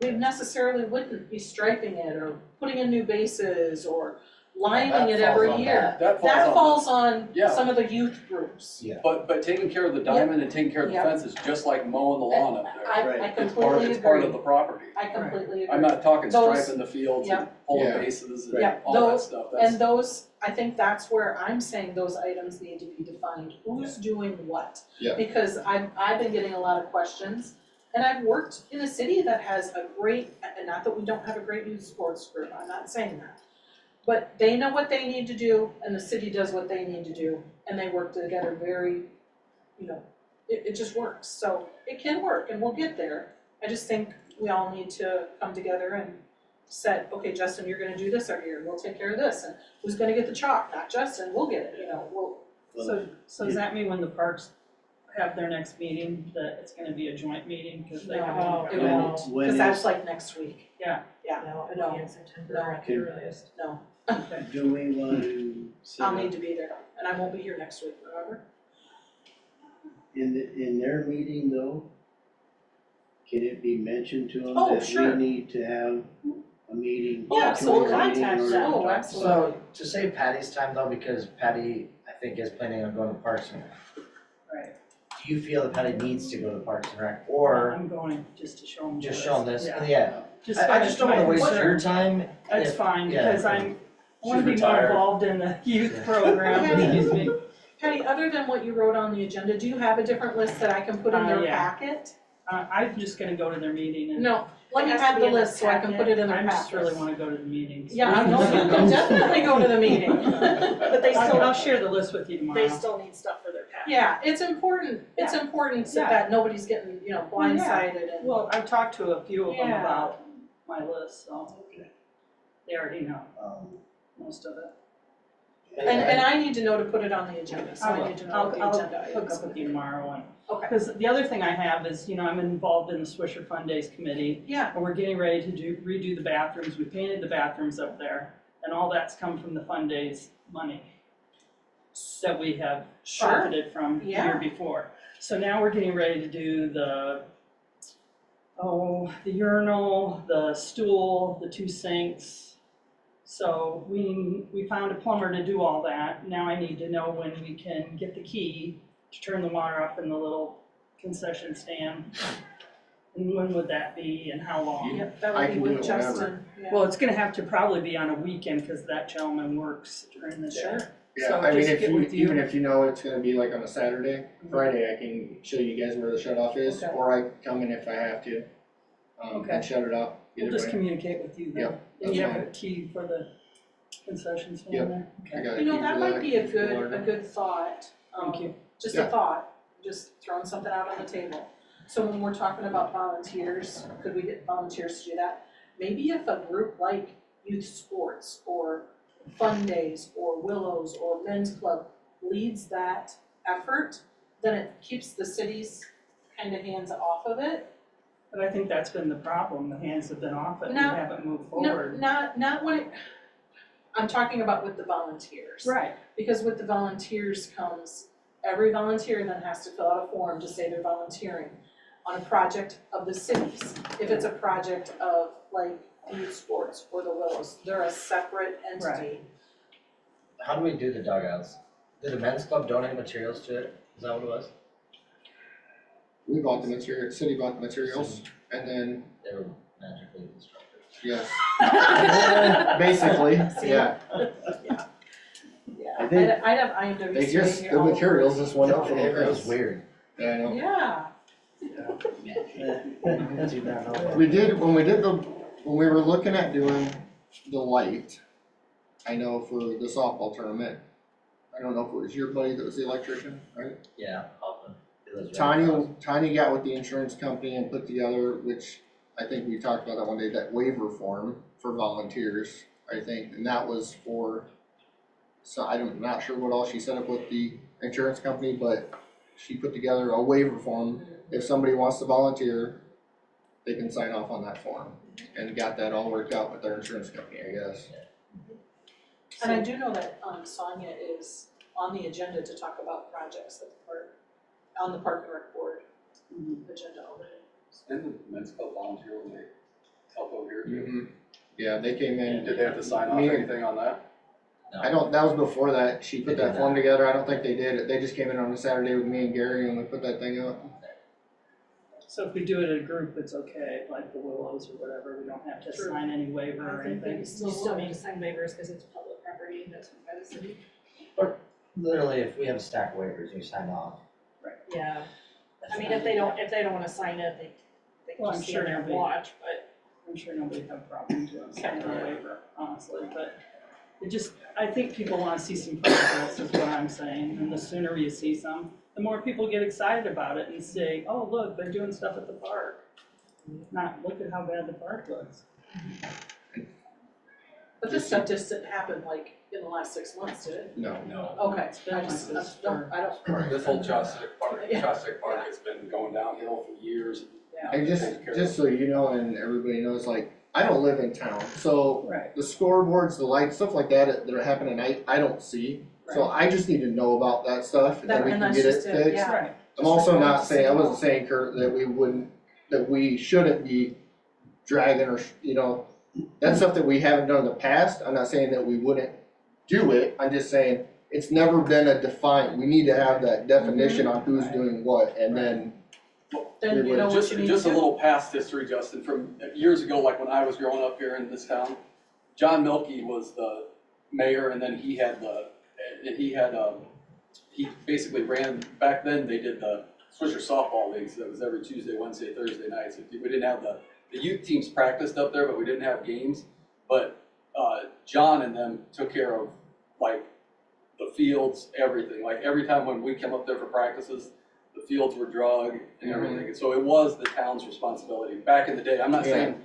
We necessarily wouldn't be striping it or putting in new bases or lining it That falls every on year. That That falls falls on Yeah. some of the youth groups. Yeah. but taking care of the diamond and taking care of the Yeah. fence is just like mowing the lawn up there. I Right. It's part, completely it's part of agree. the property. I completely agree. I'm not talking Those- striping the fields yeah. and pulling Yeah. bases Yeah, and all that those- stuff, And that's, those, I think that's where I'm saying those items need to be defined, who's doing what? Yeah. Because I've been getting a lot of questions, and I've worked in a city that has a great, and not that we don't have a great youth sports group, I'm not saying that. But they know what they need to do, and the city does what they need to do, and they work together very, it just works, so it can work, and we'll get there. I just think we all need to come together and set, okay, Justin, you're gonna do this every year, we'll take care of this, and who's gonna get the chalk, not Justin, we'll get it, So does that mean when the parks have their next meeting, that it's gonna be a joint meeting, cause they have. No, it When- won't, when cause is- that's like next week. Yeah. Yeah, No, no, it'll be in September no, at the earliest. no, Do we want to set I'll up need to be there, and I won't be here next week, remember? in their meeting though? Can it be mentioned to them Oh, that sure. we need to have a meeting? Oh, absolutely. joint meeting Contact or- them. Oh, absolutely. So to save Patty's time though, because Patty, I think, is planning on going to Parks and Rec. Right. Do you feel that Patty needs to go to Parks and Rec, or I'm going just to show them this. just show them this? Yeah. Yeah. Just I just don't wanna waste my your time. That's if- fine, yeah. because I wanna She's be more retired. involved in the youth Yeah. program, excuse me. Patty, other than what you wrote on the agenda, do you have a different list that I can put in your Yeah. packet? I'm just gonna go to their meeting and. No, let me It has to have be the in the list so I can put it in their I packet. just really wanna go to the meetings. Yeah, no, you can definitely go to the meeting. But they I'll still, share the list with you tomorrow. they still need stuff for their packet. Yeah, it's important so Yeah. that nobody's getting, blindsided and. Well, I've talked to a few of them Yeah. about my list, so they already know Um, most of it. And I need to know to put it on the agenda, so I need to know what the agenda I'll items. hook up with you tomorrow and, Okay, because the other thing I have is, I'm involved in the Swisher Fund Days Committee, yeah, and we're getting ready to redo the bathrooms. We painted the bathrooms up there, and all that's come from the Fund Days money that we have sure, profited from the year Yeah. before. So now we're getting ready to do the urinal, the stool, the 2 sinks. So we found a plumber to do all that. Now I need to know when we can get the key to turn the water off in the little concession stand. And when would that be and how long? yep, that I would be can do with it whenever. Justin, yeah. Well, it's gonna have to probably be on a weekend, cause that gentleman works during the day. Sure. Yeah, So I mean, just if get you, with you. even if you know it's gonna be like on a Saturday, Friday, I can show you guys where the shut off is, Okay. or I can come in if I have to. Okay. And shut it off, We'll either just way. communicate with you then. Yep, And you that's have a key for the concession stand Yep. there? I Okay, got a You know, key that for might be a key for good, water. a good thought, thank you. just Yeah. a thought, just throwing something out on the table. So when we're talking about volunteers, could we get volunteers to do that? Maybe if a group like youth sports or fun days or Willows or men's club leads that effort, then it keeps the city's kind of hands off of it. But I think that's been the problem, the hands have been off it, we No, haven't moved No, forward. not when it, I'm talking about with the volunteers. Right, Because with the volunteers comes, every volunteer then has to fill out a form to say they're volunteering on a project of the cities. If it's a project of like youth sports or the Willows, they're a separate entity. How do we do the dugouts? Did the men's club donate materials to it? Is that what it was? We bought the material, city bought the materials, and then, They were magically constructed. yes, basically, yeah. Yeah, I think- I'd have IMWCA They just, here the all over. materials just went up for the It was price. weird. Yeah, I know. Yeah, Do not know. We did, when we were looking at doing the light, I know for the softball tournament, I don't know if it was your buddy that was the electrician, right? Yeah, often. It was very close. Tiny got with the insurance company and put together, which I think we talked about that one day, that waiver form for volunteers, I think, and that was for, so I'm not sure what all she set up with the insurance company, but she put together a waiver form. If somebody wants to volunteer, they can sign off on that form, and got that all worked out with their insurance company, I guess. and I do know that Sonia is on the agenda to talk about projects at the park, on the Park and Rec Board agenda already. and the men's club volunteer when they help over here too. Yeah, they came in. Did they have to sign off Me and- anything on that? No. I don't, that was before that, she put that form together, I don't think they did it, they just came in on a Saturday with me and Gary and we put that thing up. So if we do it in a group, it's okay, like the Willows or whatever, we don't have to True. sign any waiver or I think anything. they You still still want need to sign waivers because it's public property, that's owned by the city. Literally, if we have a stack of waivers, you sign off. Yeah, I mean, if they don't wanna sign it, they Well, can I'm just sure stand there and they'll be- watch, but. I'm sure nobody have a problem doing signing a waiver, honestly, but it just, I think people wanna see some progress is what I'm saying, and the sooner you see some, the more people get excited about it and say, oh, look, they're doing stuff at the park. Not, look at how bad the park looks. But this stuff just didn't happen like in the last 6 months, did it? No. No. Okay, It's been I like just, this I don't. This whole Chopstick Park, Yeah. Chopstick Park has been going downhill for years. And just so you know, and everybody knows, like, I don't live in town, so Right. the scoreboards, the lights, stuff like that that are happening at night, I don't see. So I just need to know about that stuff, and That- we and can that's get it just it, fixed. yeah. Right. I'm also report not to saying, I City wasn't Hall. saying, Kurt, that we shouldn't be dragging or, that's stuff that we haven't done in the past, I'm not saying that we wouldn't do it, I'm just saying, it's never been we need to have that definition on who's doing what, and then, Then you know what Just, you need to just a do. little past history, Justin, from years ago, like when I was growing up here in this town, John Milkey was the mayor, and then he basically ran, back then, they did the Swisher softball leagues, that was every Tuesday, Wednesday, Thursday nights. We didn't have the youth teams practiced up there, but we didn't have games. But, John and them took care of, like, the fields, everything, like, every time when we came up there for practices, the fields were drug and everything, and so it was the town's responsibility, back in the day, I'm not saying,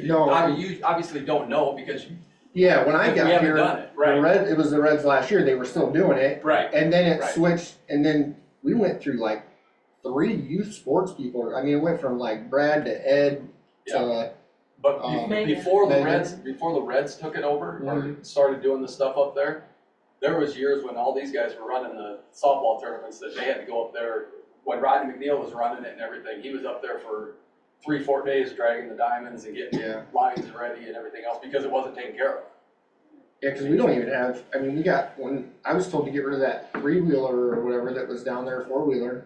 No. you obviously don't know, because yeah, when I we got haven't here, done it, the right, it was the Reds last year, they were still doing it, right. and then it Right. switched, and then we went through like 3 youth sports people, I mean, it went from like Brad to Ed to, But Megan. before the Megan. Reds took it over, or Mhm. started doing the stuff up there, there was years when all these guys were running the softball tournaments that they had to go up there. When Rodney McNeil was running it and everything, he was up there for 3-4 days dragging the diamonds and getting yeah. lines ready and everything else, because it wasn't taken care of. Yeah, cause we don't even have, I mean, I was told to get rid of that 3-wheeler or whatever that was down there, 4-wheeler.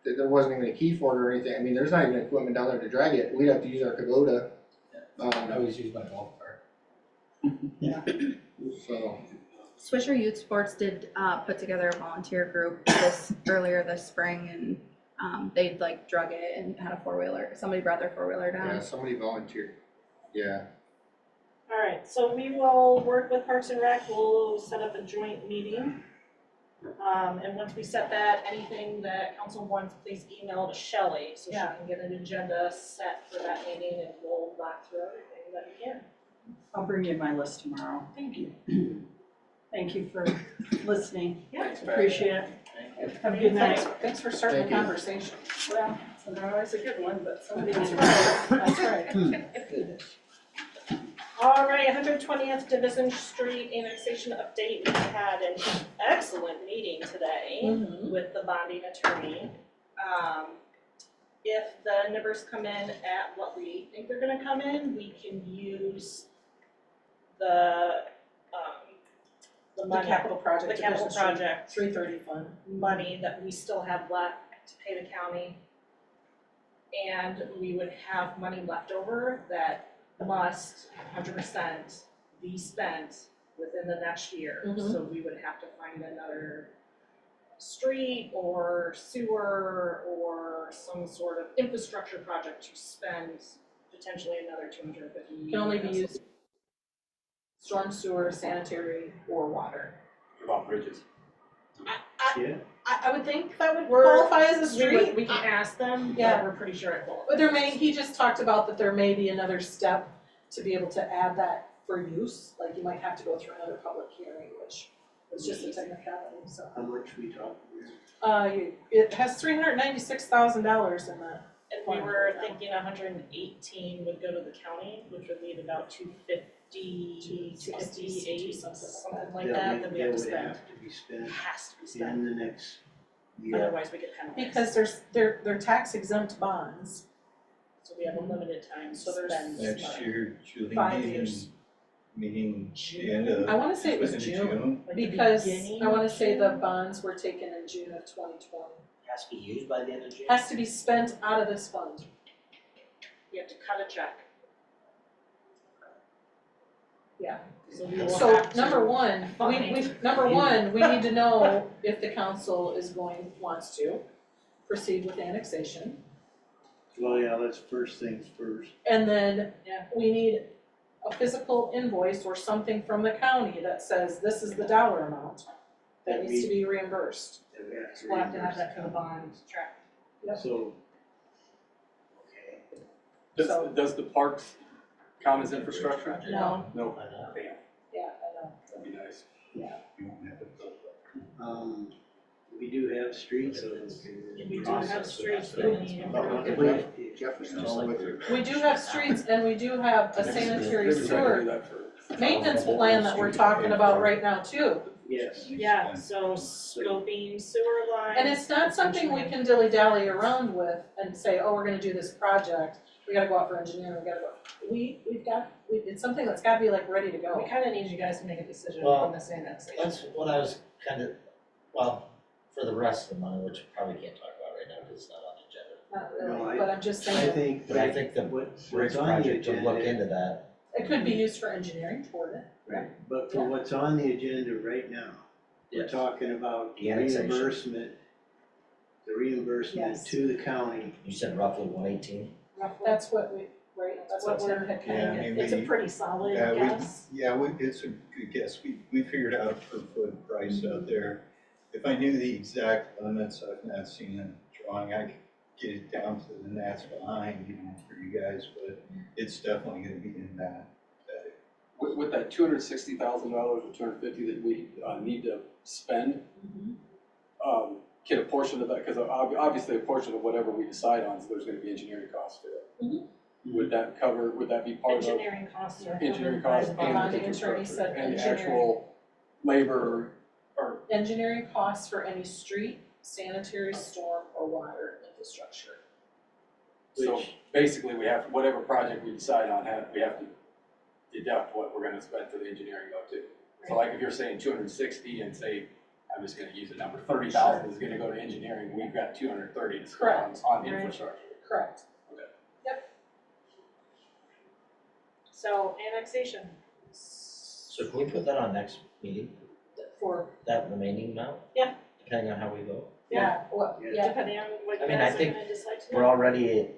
That there wasn't even a key for it or anything, I mean, there's not even equipment down there to drag it, we'd have to use our Kubota. I always use my golf cart. So, Swisher Youth Sports did put together a volunteer group earlier this spring, and they like drug it and had a 4-wheeler. Somebody brought their 4-wheeler down. yeah, somebody volunteered, yeah. Alright, so we will work with Parks and Rec, we'll set up a joint meeting. And once we set that, anything that council wants, please email to Shelley, so she Yeah. can get an agenda set for that meeting, and we'll knock through everything that we can. I'll bring you my list tomorrow. Thank you. Thank you for listening. Yeah. Thanks, Pat. Appreciate it. Have a good night. Thanks for starting the Thank you. conversation. Well, it's not always a good one, but somebody needs to. That's right. Alright, 120th Division Street annexation update, we had an excellent meeting today with the bonding attorney. If the numbers come in at what we think they're gonna come in, we can use the The money, capital project. the capital Division Street, project 330 fund. money that we still have left to pay the county. And we would have money left over that must 100% be spent within the next year. Mhm. So we would have to find another street or sewer or some sort of infrastructure project to spend potentially another $250. Can only be used storm sewer, sanitary, or water. What about bridges? Yeah. I would think that would We're- qualify as a street. We can ask them, Yeah. but we're pretty sure it will. But he just talked about that there may be another step to be able to add that for use, like you might have to go through another public hearing, which is just a technicality, so. How much we talking? It has $396,000 in that. And we were thinking 118 would go to the county, which would leave about 250, 268, something like that we have to would spend. have to be spent Has to be spent, in the next year. otherwise we get penalized. Because they're tax exempt bonds. So we have a limited time to So there's- spend. Next year, Julie, 5 years. meaning the end of? I wanna say it was end of June, Like the because beginning I wanna of say the June? bonds were taken in June of 2020. Has to be used by the end of June. Has to be spent out of this fund. You have to cut a check. Yeah. So we will So have to. number one, we need to know if the council wants to proceed with annexation. Well, yeah, let's first things first. And then Yeah. we need a physical invoice or something from the county that says this is the dollar amount that needs to be reimbursed. That we have to We'll have to have reimburse that for the the bond track. Yep. So, okay, So- Does the parks count as infrastructure? No. No. I know. Damn, Yeah, I know. that'd be nice. You won't have it built up. we do have streets, so it's. We do have streets that need If improvement. we, Jefferson's with you. We do have streets and we do have a sanitary Maybe we try to do sewer that for. maintenance plan that we're talking about right now too. Yes. Yeah, so scoping sewer lines. And it's not something we can dilly-dally around with and say, oh, we're gonna do this project, we gotta go out for engineering, it's something that's gotta be like ready to We go. kinda need you guys to make a decision Well, on this annexation. That's what I was kind of, well, for the rest of the money, which we probably can't talk about right now because it's not on the agenda. Not No, really, but I'm just I saying, think, But I think the what's bridge on the project to look agenda, into that. it could be used for engineering toward it. right, but for what's on the agenda right now, we're Yes. talking about The annexation. the reimbursement Yes. to the county. You said roughly 118? That's what that's what Tim had Yeah, I kind mean, It's a pretty solid Yeah, guess. it's a good guess. We figured out a per foot price out there. If I knew the exact limits, I've not seen a drawing, I could get it down to the gnats behind, for you guys, but it's definitely gonna be in that. With that $260,000 or $250 that we need to spend, can a portion of that, because obviously a portion of whatever we decide on, so there's gonna be engineering costs to it. Would that be part of Engineering costs are engineering covered by costs the and bond. the The attorney infrastructure said and the engineering. actual labor or, Engineering costs for any street, sanitary, storm, or water infrastructure. so Which- basically we have, whatever project we decide on, we have to deduct what we're gonna spend for the engineering though too. So like if you're saying 260 and say, I'm just gonna use a number, 30,000 is gonna go to engineering, we've got 230 to spend Correct. on Right. infrastructure. Correct. So annexation. So can we put that on next meeting, For, that remaining amount? Yeah. Depending on how we vote? yeah, Depending on what I you mean, guys I are think gonna decide tonight. We're already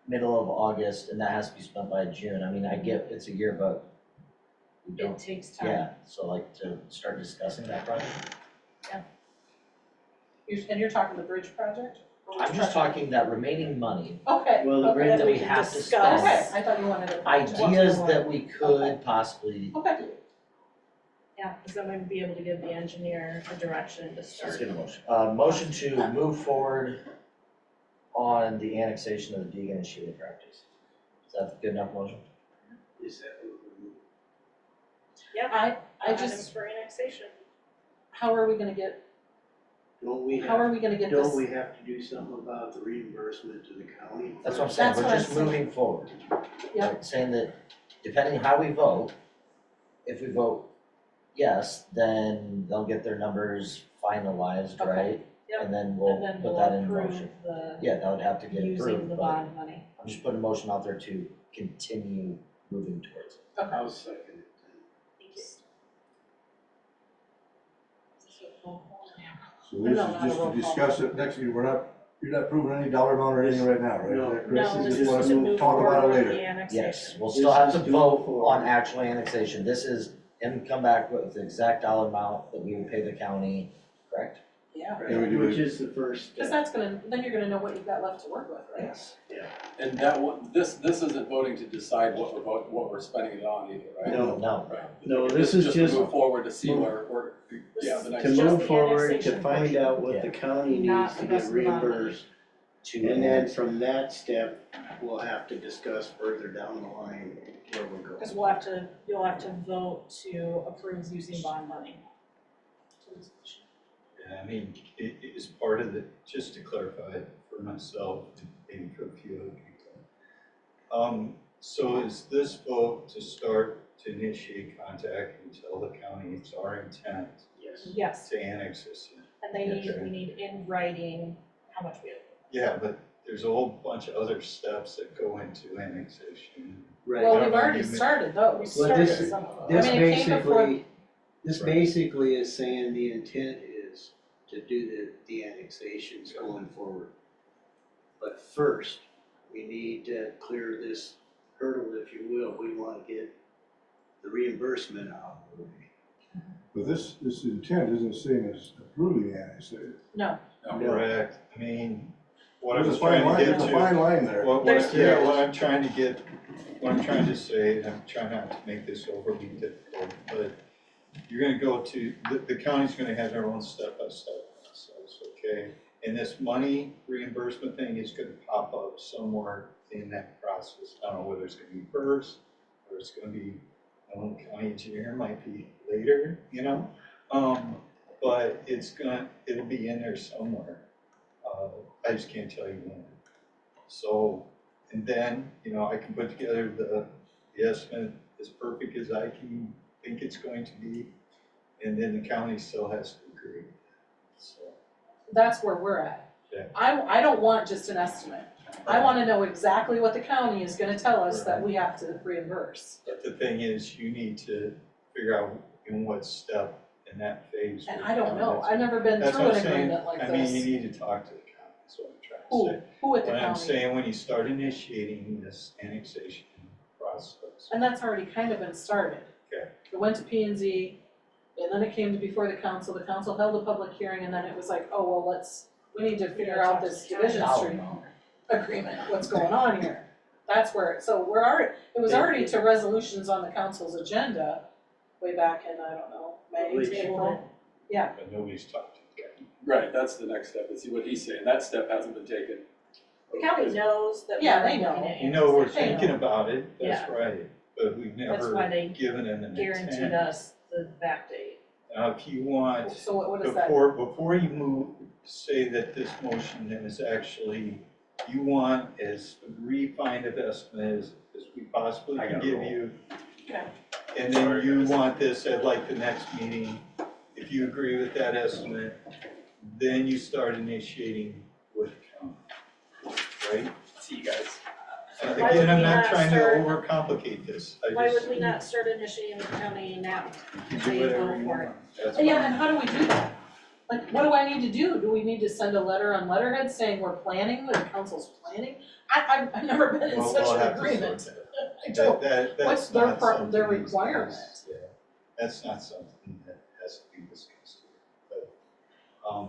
middle of August and that has to be spent by June. I mean, I get it's a year, but we It don't, takes time. yeah, so like to start discussing that project. and you're talking the bridge project? Or I'm just talking that remaining money Okay, Well, the okay, bridge- that we can have to discuss. okay, spend. I thought you wanted to. Ideas that we could possibly Okay, do. Yeah, because then we'd be able to give the engineer a direction to Let's start. get a motion. Motion to move forward on the annexation of the Deegan and Shealy properties. Is that a good enough motion? Is that what we're- I Items just, for annexation. how are we gonna get, Don't we how are have, we gonna get this? don't we have to do something about the reimbursement to the county? That's what I'm saying, That's we're what I'm just saying. moving forward. Yep. Right, saying that depending how we vote, if we vote yes, then they'll get their numbers finalized, Okay. right? Yep. And then And we'll then put we'll that in approve motion. the Yeah, that would have to get using approved, the but bond money. I'm just putting a motion out there to continue moving towards it. I'll second it. Thank you. So this No, is not a just roll to call. discuss it next year, you're not proving any dollar amount or anything right now, right? No. Is that correct? No, You this just is wanna to move talk forward about it with later. the annexation. Yes, we'll This still have is to to vote move forward. on actual annexation. This is him come back with the exact dollar amount that we would pay the county, correct? Yeah, Yeah, we do Which it. is the first cause step. that's gonna, then you're gonna know what you've got left to work with, right? Yes. And that one, this isn't voting to decide what we're spending it on either, right? No. No, Right. No, this is to just move forward to see move- where, yeah, the next. to Just move the forward, to annexation find portion. out what Yeah. the county Not needs the to get rest of the bond money. reimbursed. to And then from that step, we'll have to discuss further down the line where we're going. Because you'll have to vote to approve using bond money. Yeah, I mean, it is part of the, just to clarify for myself, and maybe for a few other people. So is this vote to start to initiate contact and tell the county it's our intent Yes, to annex this in. and we need in writing how much we have. Yeah, but there's a whole bunch of other steps that go into annexation. Right. Well, I don't we've know, already you may- started those. Well, this- Started some of This I mean, it came before- basically is saying the intent is to do the annexations going forward. But first, we need to clear this hurdle, if you will. We wanna get the reimbursement out of the way. But this intent isn't the same as approving the annex. No, Correct, I mean, what I There's was a fine trying to line, get there's a to. fine line there. What I'm trying to get, what I'm trying to say, and I'm trying not to make this overly difficult, but you're gonna go to, the county's gonna have their own step-by-step process, okay? And this money reimbursement thing is gonna pop up somewhere in that process. I don't know whether it's gonna be first, or it's gonna be, I don't know, county engineer might be later, you know? But it'll be in there somewhere. I just can't tell you when. So, and then, I can put together the estimate as perfect as I can think it's going to be, and then the county still has to agree. So, that's where we're at. Yeah. I don't want just an estimate. I wanna know exactly what the county is gonna tell us that we have to reimburse. but the thing is, you need to figure out in what step in that phase. And we're I don't going. know, I've never been That's through what an I'm saying. agreement like I mean, you this. need to talk to the county, that's what I'm trying to say. Who at the What I'm county? saying, when you start initiating this annexation process. And that's already kind of been started. Okay. It went to P and Z, and then it came to before the council held a public hearing, and then it was like, oh, well, we need to figure out this Division Street agreement, what's going on here? That's where, so it was already to resolutions on the council's agenda way back in, I don't know, May, Which- April. Yeah, But nobody's talked to the county. Right, that's the next step, is see what he's saying, that step hasn't been taken. The county knows that Yeah, we're they know. looking at You know, we're annexation. thinking about it, that's Yeah. right, but we've That's why never they given an intent. Guaranteed us the back date. Now, if you want, so what is that? before you move, say that this motion then is actually, you want as refined of estimate as we possibly I can gotta give roll. you. Okay. And then you want this at like the next meeting, if you agree with that estimate, then you start initiating with the county, right? See you guys. Why Again, would I'm we not not trying to start- overcomplicate this, Why would we not start initiating with the county now? You Say do whatever go you for it. want, that's Yeah, fine. and how do we do that? Like, what do I need to do? Do we need to send a letter on letterhead saying we're planning, the council's planning? I've never been in We'll such an have to sort agreement. that. I don't, That's what's their not their something requirement? Yeah, that's not something that has to be discussed here, but,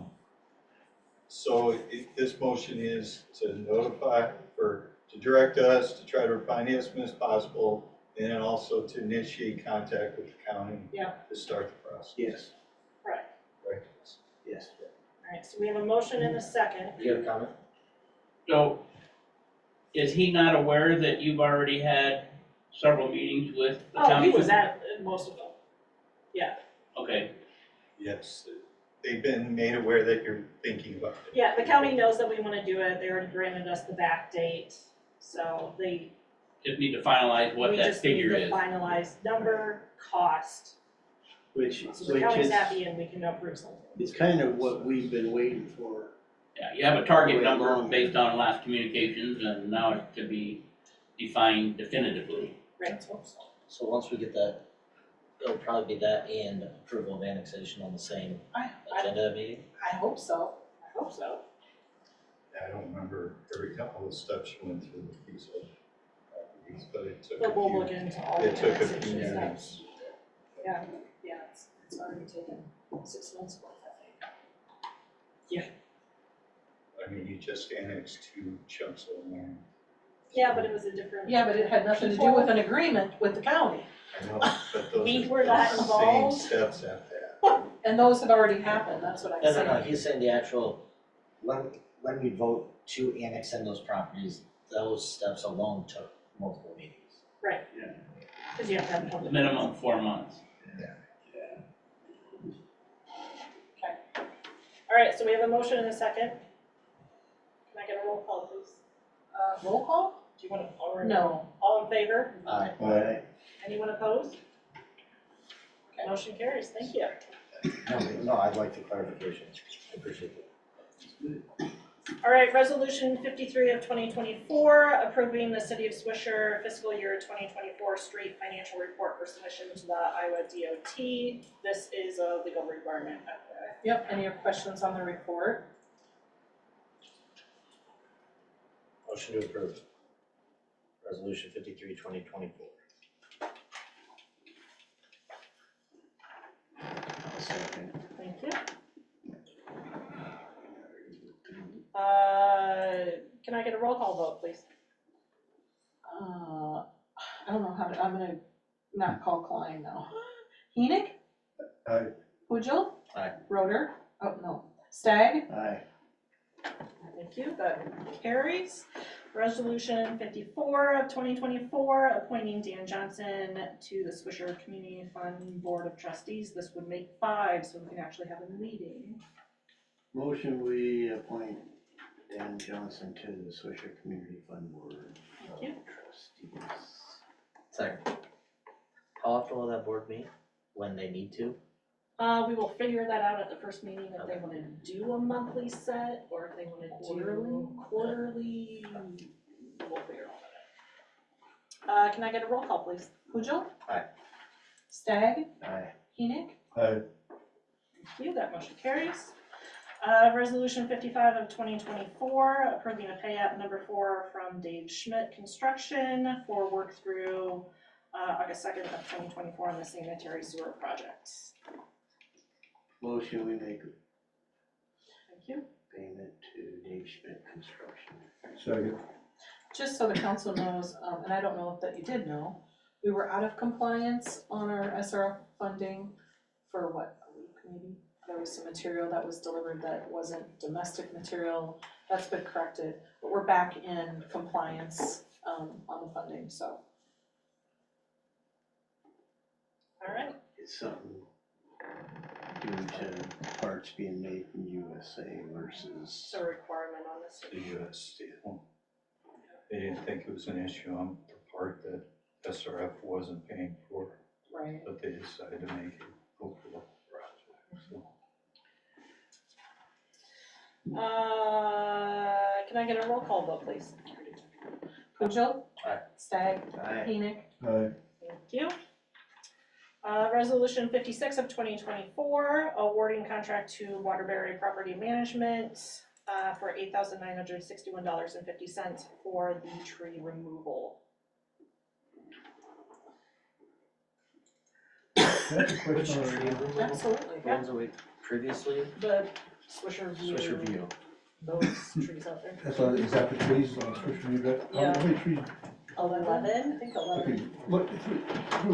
so this motion is to notify, to direct us to try to refine the estimate as possible, and then also to initiate contact with the county. Yeah. To start the process. Yes, Right. yes. Alright, so we have a motion and a second. You have a comment? So, is he not aware that you've already had several meetings with the Oh, county? he was at most of them. Okay, Yes, they've been made aware that you're thinking about it. Yeah, the county knows that we wanna do it, they already granted us the back date, so just need to finalize what we that just need figure to is. finalize number, cost, Which so the county's is, happy and we can approve something. it's kind of what we've been waiting for. Yeah, you have a target Way number along. based on last communications, and now it's to be defined definitively. let's hope so. So once we get that, it'll probably be that and approval of annexation on the same I agenda meeting? hope so. I hope so. I don't remember all the steps you went through with these other properties, but it took But a we'll few, look into all the it took a few annexation steps. meetings. Yeah, it's already taken 6 months worth, I think. I mean, you just annexed 2 chunks of land. Yeah, but it was a different. Yeah, but it had nothing to do with an agreement with the county, I know, but those We are were not the same involved. steps at that. and those have already happened, that's what I'm No, saying. no, no, he's saying the actual, when we vote to annex in those properties, those steps alone took multiple meetings. Cause you have to have a public. Minimum 4 months. Alright, so we have a motion and a second. Can I get a roll call, please? Roll call? Do you wanna, or? No. All in favor? Aye. Aye. Anyone opposed? Motion carries, thank you. No, I'd like the clarification. I appreciate it. All right, resolution 53 of 2024, approving the city of Swisher fiscal year 2024 street financial report for submission to the Iowa DOT. This is a legal requirement. Yep, any questions on the report? Motion to approve. Resolution 53, 2024. Second. Thank you. Can I get a roll call vote, please? I don't know how to, I'm gonna not call Klein now. Enoch? Aye. Pujol? Aye. Roder? Oh, no. Stagg? Aye. Thank you, that carries. Resolution 54 of 2024, appointing Dan Johnson to the Swisher Community Fund Board of Trustees. This would make 5, so we can actually have a meeting. Motion, we appoint Dan Johnson to the Swisher Community Fund Board of Thank you. Trustees. Second. How often will that board meet? When they need to? We will figure that out at the first meeting, if they wanna do a monthly set, or if they wanna do quarterly, we'll figure all that out. Can I get a roll call, please? Pujol? Aye. Stagg? Aye. Enoch? Aye. Thank you, that motion carries. Resolution 55 of 2024, approving a pay app number 4 from Dave Schmidt Construction for work through August 2nd of 2024 on the sanitary sewer project. Motion, we make Thank you. payment to Dave Schmidt Construction. Second. Just so the council knows, and I don't know if that you did know, we were out of compliance on our SRF funding for what, a week maybe? There was some material that was delivered that wasn't domestic material, that's been corrected, but we're back in compliance, on the funding, so. All right. It's something due to parts being made in USA versus It's a requirement on this. The US deal. They didn't think it was an issue on the part that SRF wasn't paying for, Right. but they decided to make it local project, so. Can I get a roll call vote, please? Pujol? Aye. Stagg? Aye. Enoch? Aye. Thank you. Resolution 56 of 2024, awarding contract to Waterbury Property Management for $8,961.50 for the tree removal. That's a question on the- Absolutely, The ones that we previously, The Swisher View. Swisher View. Those trees out there. That's on, is that the trees on Swisher you got? How many trees? 11? I think 11. Okay, look,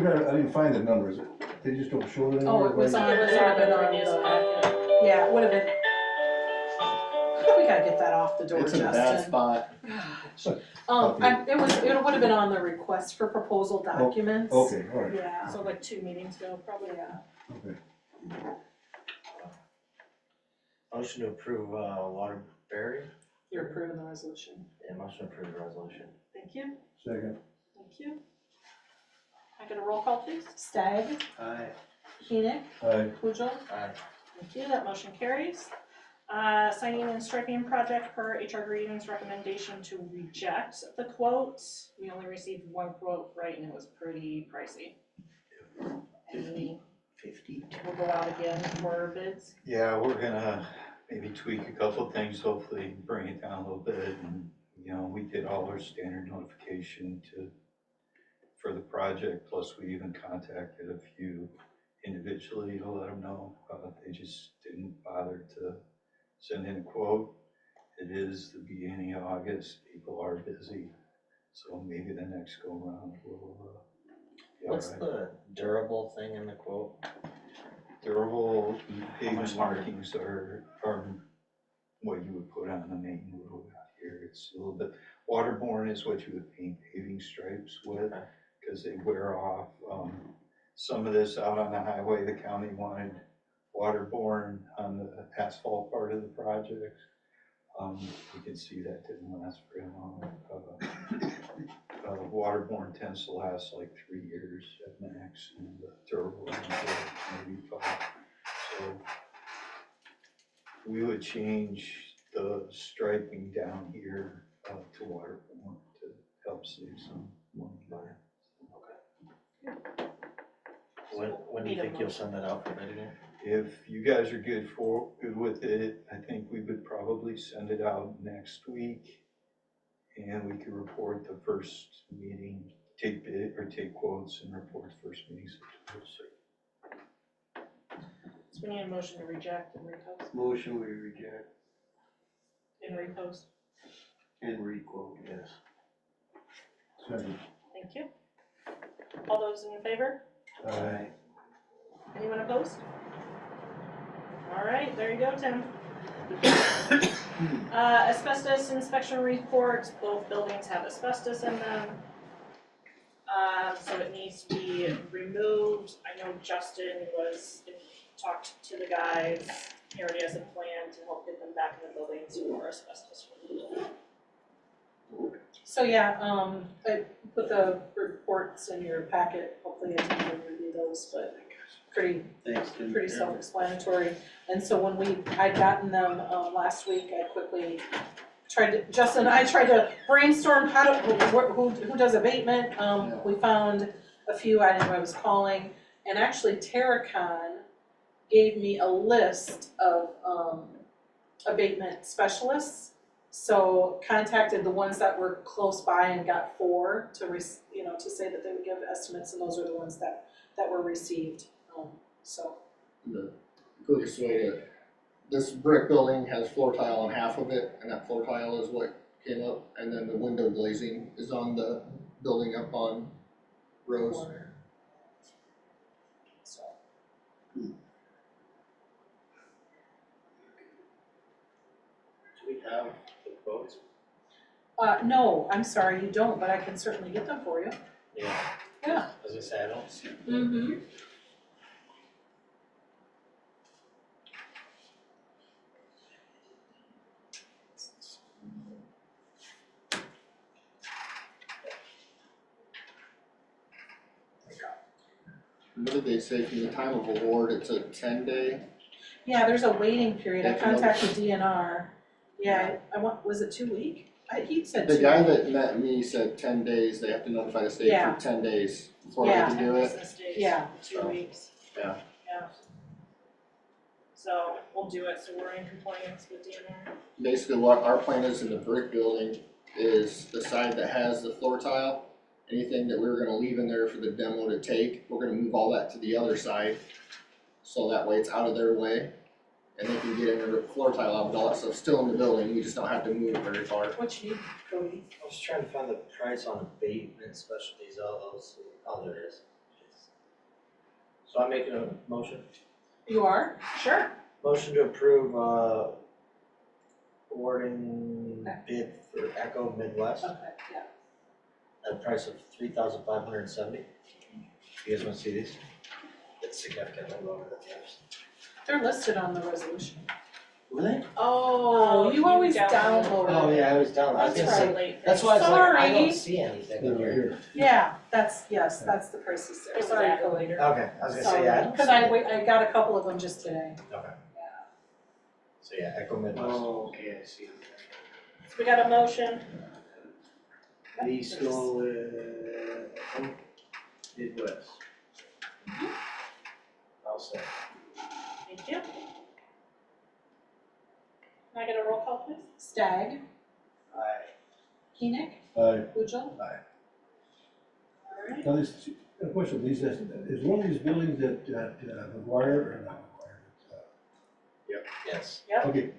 I didn't find the numbers, they just don't show it anymore. Oh, it was on, It was it would have on been the on previous the, packet. yeah, it would have been. We gotta get that off the door, It's in a bad Justin. spot. It would have been on the request for proposal documents. Okay, all right, Yeah, So like 2 meetings ago, probably. yeah. okay. motion to approve Waterbury. You're approving the resolution. Yeah, motion to approve the resolution. Thank you, Second. thank you. Can I get a roll call, please? Stagg? Aye. Enoch? Aye. Pujol? Aye. Thank you, that motion carries. Signing and striping project per HR Green's recommendation to reject the quote. We only received 1 quote, right, and it was pretty pricey. And 52. we'll go out again for bids. Yeah, we're gonna maybe tweak a couple of things, hopefully bring it down a little bit, and, you know, we did all our standard notification for the project, plus we even contacted a few individually to let them know, they just didn't bother to send in a quote. It is the beginning of August, people are busy, so maybe the next go around will, be all What's right. the durable thing in the quote? Durable much pavement longer? markings are what you would put on the main road out here. It's a little bit, waterborne is what you would paint paving stripes with, Okay. because they wear off. Some of this out on the highway, the county wanted waterborne on the asphalt part of the project. You can see that didn't last very long. Waterborne tends to last like 3 years at max, and the durable ones are maybe 5. So we would change the striping down here to waterborne to help save some money there. When do you think you'll send that out for bidding? If you guys are good with it, I think we would probably send it out next week. And we could report the first meeting, take bid or take quotes and report first meeting September 6th. So we need a motion to reject and repost, Motion we reject and repost. and requote, yes. Second. Thank you. All those in favor? Aye. Anyone opposed? All right, there you go, Tim. Asbestos inspection reports, both buildings have asbestos in them. So it needs to be removed. I know Justin talked to the guys, he already has a plan to help get them back in the buildings for asbestos removal. So yeah, I put the reports in your packet, hopefully you can review those, but pretty Thanks, Tim. pretty self-explanatory. And so when I'd gotten them last week, I quickly Justin and I tried to brainstorm who does abatement. We found a few, I didn't know I was calling, and actually Terracon gave me a list of abatement specialists. So contacted the ones that were close by and got 4 to to say that they would give estimates, and those are the ones that were received. So The quickest way to, this brick building has floor tile on half of it, and that floor tile is what came up, and then the window glazing is on the building up on Rose. corner. So Do we have the quotes? no, I'm sorry, you don't, but I can certainly get them for you. Yeah. Yeah. As I say, I don't see. Mm-hmm. What did they say, from the time of award, it's a 10-day? Yeah, there's a waiting period. I That's another- contacted DNR. Yeah, was it 2 week? He said 2 The guy week. that met me said 10 days, they have to notify the state Yeah. for 10 days before they can do it. Business days, Yeah. 2 So, weeks. yeah. Yeah. So we'll do it, so we're in compliance with DNR. Basically, what our plan is in the brick building is the side that has the floor tile. Anything that we were gonna leave in there for the demo to take, we're gonna move all that to the other side. So that way it's out of their way, and they can get in there with floor tile out, but all that stuff's still in the building, we just don't have to move it very far. What you need, Cody? I was trying to find the price on abatement specialties LLC. Oh, there it is. So I'm making a motion. You are? Sure. Motion to approve, awarding bid for Echo Midwest Okay, yeah. at a price of $3,570. You guys wanna see these? It's significantly lower than the others. They're listed on the resolution. Were they? Oh, you always downloaded. download Oh, it. yeah, I was down. I was That's gonna say, Late. that's why I was like, I Sorry. don't see anything They're in right here. here. Yeah, that's the prices there. It was Sorry, added Cody. later. Okay, I was gonna say, yeah, I don't Because see I got a couple of them just today. Okay. So yeah, Echo Midwest. Oh, okay, I see. So we got a motion. These go, Midwest. I'll say. Thank you. Can I get a roll call, please? Stagg, Aye. Keenick, Aye. Pujol. Aye. Alright. Now, this, a question, is one of these buildings that McGuire or not McGuire? Yes. Okay,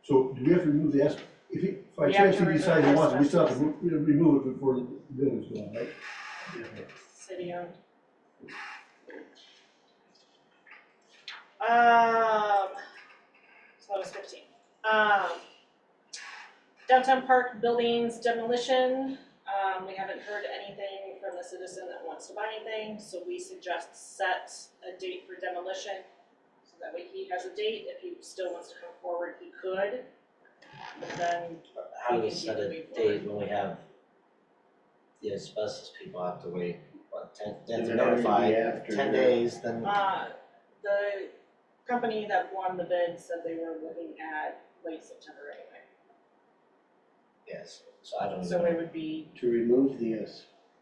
so do we have to remove the if by We have chance to he decides he remove wants it, we still have to asbestos. remove it before the building's gone, right? City owned. So that was 15. Downtown park buildings demolition, we haven't heard anything from the citizen that wants to buy anything, so we suggest set a date for demolition. So that way he has a date, if he still wants to come forward, he could. but then How do we set a date when we have the asbestos people have to wait, what, 10, they have to Does it have to be notify, after 10 the- days, then, the company that won the bid said they were looking at late September anyway. yes, so I don't even So know. it would be, To remove the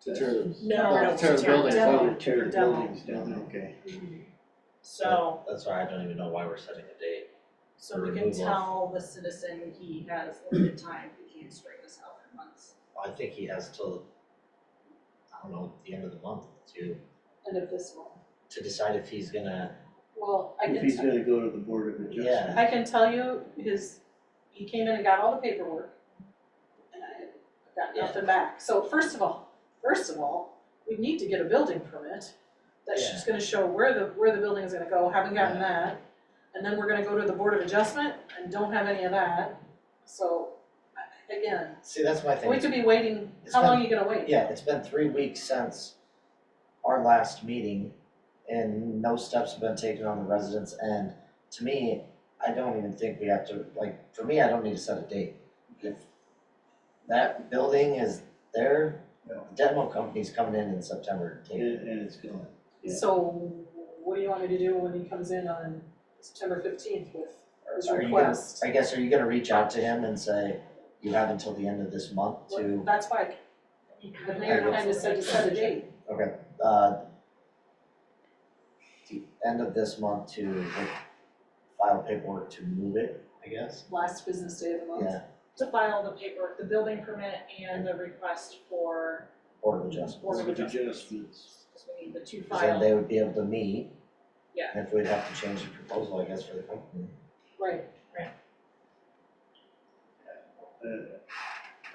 To tear the, asbestos? no, tear the buildings demo. down. Oh, to tear For the demo. buildings down, okay. So, That's why I don't even know why we're setting a date. so we can Removal. tell the citizen he has limited time, he can't straighten this out in months. I think he has till, I don't know, the end of the month End of this one. to decide if he's gonna, Well, I If can, he's gonna go to the Board of Adjustment. Yeah. I can tell you, he came in and got all the paperwork, and I got Yeah. nothing back. So first of all, we need to get a building permit that's just gonna show where the building is gonna go, haven't gotten that. And then we're gonna go to the Board of Adjustment and don't have any of that. So, again, see, that's my thing. we could be waiting, It's how long been- are you gonna wait? Yeah, it's been 3 weeks since our last meeting and no steps have been taken on the residents' end. To me, I don't even think we have to, like, for me, I don't need to set a date. If that building is there, the demo company's coming in September to take it. And it's gone. Yeah. So, what do you want me to do when he comes in on September 15th with his Are you gonna, request? I guess, are you gonna reach out to him and say, you have until the end of this month to, That's why the mayor kinda said to set a date. okay, the end of this month to like, file paperwork to move it, I guess? Last business day of the month. Yeah, To file the paperwork, the building permit and the request for Board of Adjustment. Board of Board of Adjustments. Adjustments. Because we need the two 'Cause then filed. they would be able to meet. Yeah. And if we'd have to change the proposal, I guess, for the company. Right.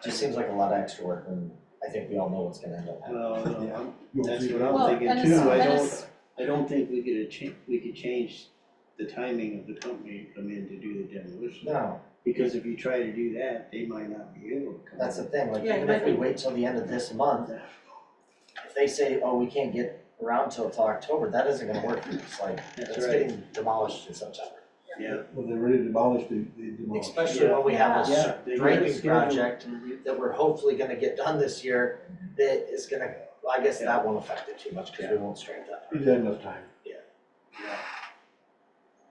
Just seems like a lot of extra work when I think we all know what's gonna end up happening. Well, no, that's what Well, I'm thinking and too, it's- I don't think we could change the timing of the company to come in to do the demolition. No, Because if you try to do that, they might not be able to come in. that's the thing, like, Yeah, even you if might we be- wait till the end of this month, if they say, oh, we can't get around till October, that isn't gonna work, it's like, That's it's right. getting demolished in September. Yeah. When they're ready to demolish, they demolish. Especially when we have Yeah, a they got it draping scheduled. project that we're hopefully gonna get done this year, that is gonna, well, I guess that won't affect it too much, cause we won't straighten that part. He's had enough time.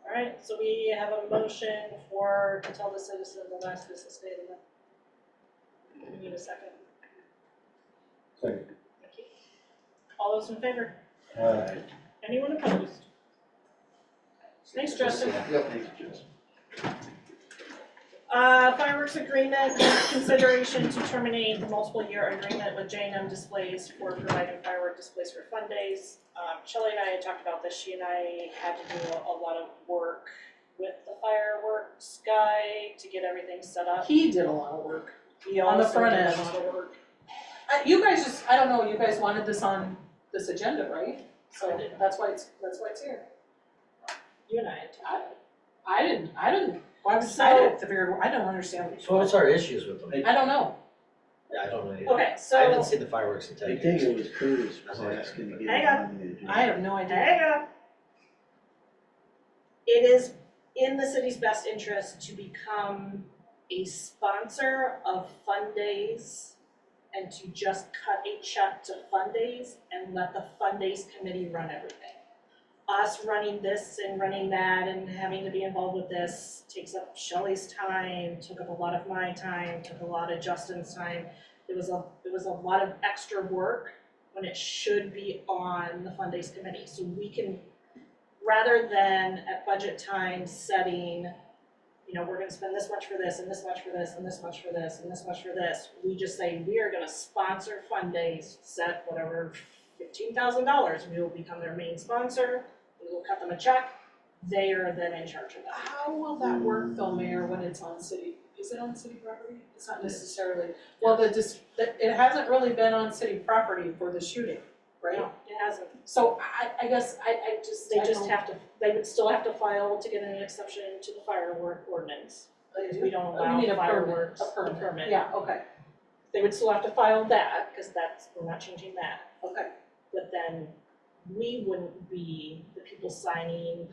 Alright, so we have a motion to tell the citizen the last business day of the month. We need a second. Second. Thank you. All those in favor? Anyone opposed? Thanks, Justin. Yep. Thanks, Justin. Fireworks agreement, consideration to terminate the multiple year agreement with J&M Displays for providing firework displays for fun days. Shelley and I had talked about this, she and I had to do a lot of work with the fireworks guy to get everything set up. He did a lot of work. He on the also front did a end. lot of work. You guys just, I don't know, you guys wanted this on this agenda, right? So that's why it's here. You and I had talked. I didn't, why was So- I didn't figure, I don't understand. So what's our issues with them? I don't know. Yeah, I don't know either. Okay, I haven't so, seen the fireworks in 10 I years. think it was Curtis was asking to get Hang it on. on the agenda. I have no idea. hang on. It is in the city's best interest to become a sponsor of fun days and to just cut a check to fun days and let the fun days committee run everything. Us running this and running that and having to be involved with this takes up Shelley's time, took up a lot of my time, took a lot of Justin's time. It was a lot of extra work when it should be on the fun days committee. So we can, rather than at budget time setting, you know, we're gonna spend this much for this and this much for this and this much for this and this much for this. We just say, we are gonna sponsor fun days, set whatever, $15,000, we will become their main sponsor, we will cut them a check, they are then in charge of that. How will that work though, Mayor, when it's on city, is it on city property? It's not necessarily, well, it hasn't really been on city property for the shooting, right? No, it hasn't, So I guess I they I just don't- have to, they would still have to file to get an exception to the firework ordinance. Because we don't You allow mean a permit, fireworks, a permit. permit. Yeah, okay, They would still have to file that, cause we're not changing that. okay. But then we wouldn't be the people signing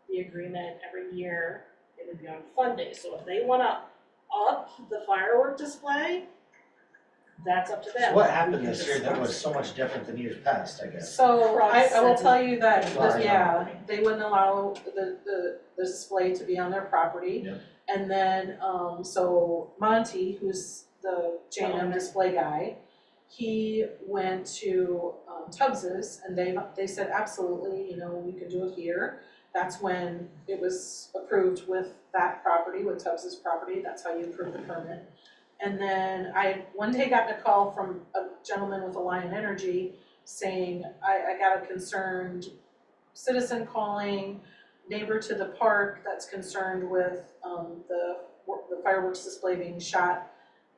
the agreement every year, it would be on fun days. So if they wanna up the firework display, that's up to them. So what happened this year that was so much different than years past, I guess? So I will tell you that, Well, yeah, they wouldn't allow the display to be on their property. Yep. And then, so Monty, who's the J&M display guy, he went to Tubbs's and they said, absolutely, you know, we can do it here. That's when it was approved with that property, with Tubbs's property, that's how you approve the permit. And then I one day got a call from a gentleman with Alliant Energy saying, I got a concerned citizen calling, neighbor to the park that's concerned with the fireworks display being shot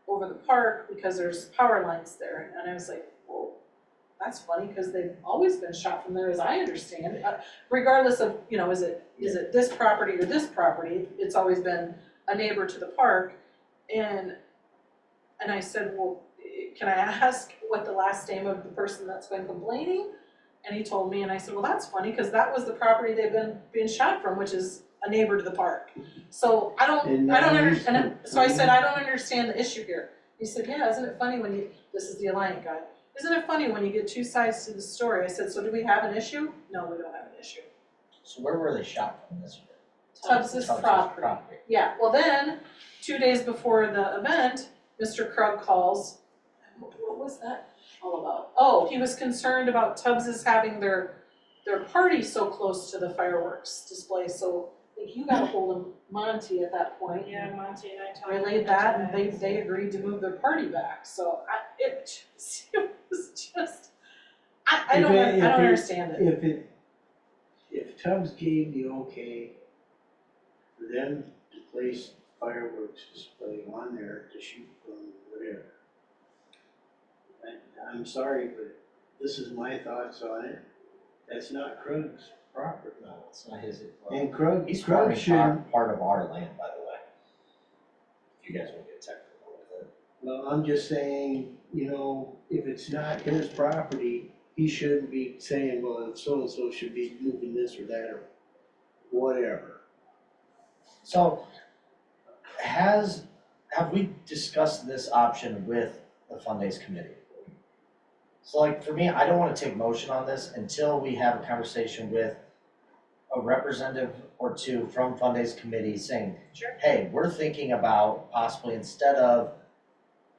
over the park because there's power lines there. And I was like, well, that's funny because they've always been shot from there as I understand. Regardless of, you know, is it this property or this property, it's always been a neighbor to the park. And I said, well, can I ask what the last name of the person that's been complaining? And he told me, and I said, well, that's funny, because that was the property they've been being shot from, which is a neighbor to the park. So I don't understand, so I said, I don't understand the issue here. He said, yeah, isn't it funny when this is the Alliant guy, isn't it funny when you get two sides to the story? I said, so do we have an issue? No, we don't have an issue. So where were they shot from this year? Tubbs's property. Yeah, well then, 2 days before the event, Mr. Krug calls, what was that all about? Oh, he was concerned about Tubbs's having their party so close to the fireworks display, so I think you got a hold of Monty at that point. Yeah, Monty and I talked. Relayed that, and they agreed to move their party back, so it was just, I don't understand it. If Tubbs gave the okay for them to place fireworks display on there to shoot from whatever, I'm sorry, but this is my thoughts on it. That's not Krug's property. No, it's not his. And Krug He's should, farming part of our land, by the way. If you guys want to get technical with it. well, I'm just saying, you know, if it's not his property, he shouldn't be saying, well, so-and-so should be moving this or that or whatever. So, have we discussed this option with the Fund Days Committee? So like, for me, I don't wanna take motion on this until we have a conversation with a representative or two from Fund Days Committee saying, Sure. hey, we're thinking about possibly instead of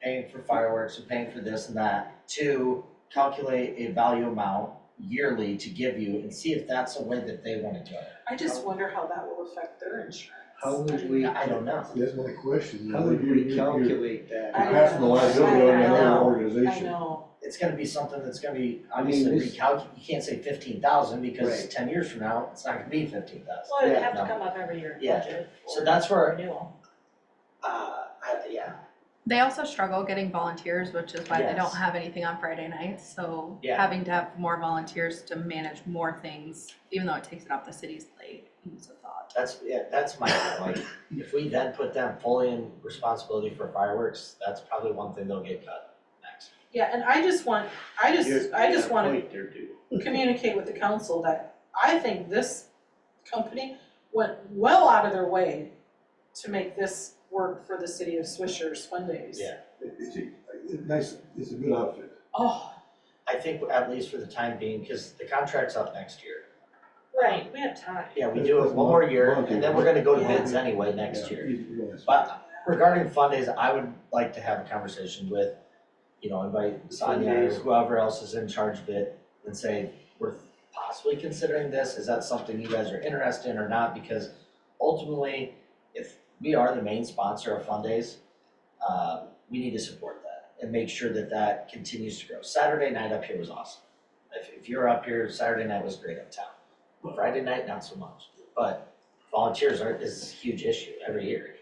paying for fireworks and paying for this and that, to calculate a value amount yearly to give you and see if that's a way that they wanna do it. I just wonder how that will affect their insurance. How would we, I don't know. That's my question. how would we calculate that? I You're passing the liability on I another know. organization. I know. It's gonna be something that's gonna be I mean, obviously this- you can't say 15,000 because Right. 10 years from now, it's not gonna be 15,000. Well, it'd Yeah, have to no. come up every year in Yeah. budget So for that's where, renewal. yeah, They also struggle getting volunteers, which is why they Yes. don't have anything on Friday nights, so Yeah. having to have more volunteers to manage more things, even though it takes it off the city's plate, is a thought. that's my thing, like, if we then put them fully in responsibility for fireworks, that's probably one thing they'll get cut next. Yeah, and I just want You got a to point there too. communicate with the council that I think this company went well out of their way to make this work for the city of Swisher's Fun Days. Yeah. It's a good outfit. Oh, I think at least for the time being, because the contract's up next year. Right, we have time. Yeah, we do it one more year, Monty. and then we're gonna go to Yeah. bids anyway next Yeah, year. yes. But regarding Fund Days, I would like to have a conversation with, invite Sonia or whoever else is in charge of it and say, we're possibly considering this, is that something you guys are interested in or not? Because ultimately, if we are the main sponsor of Fund Days, we need to support that and make sure that that continues to grow. Saturday night up here was awesome. If you're up here, Saturday night was great uptown. Friday night, not so much, but volunteers is a huge issue every year,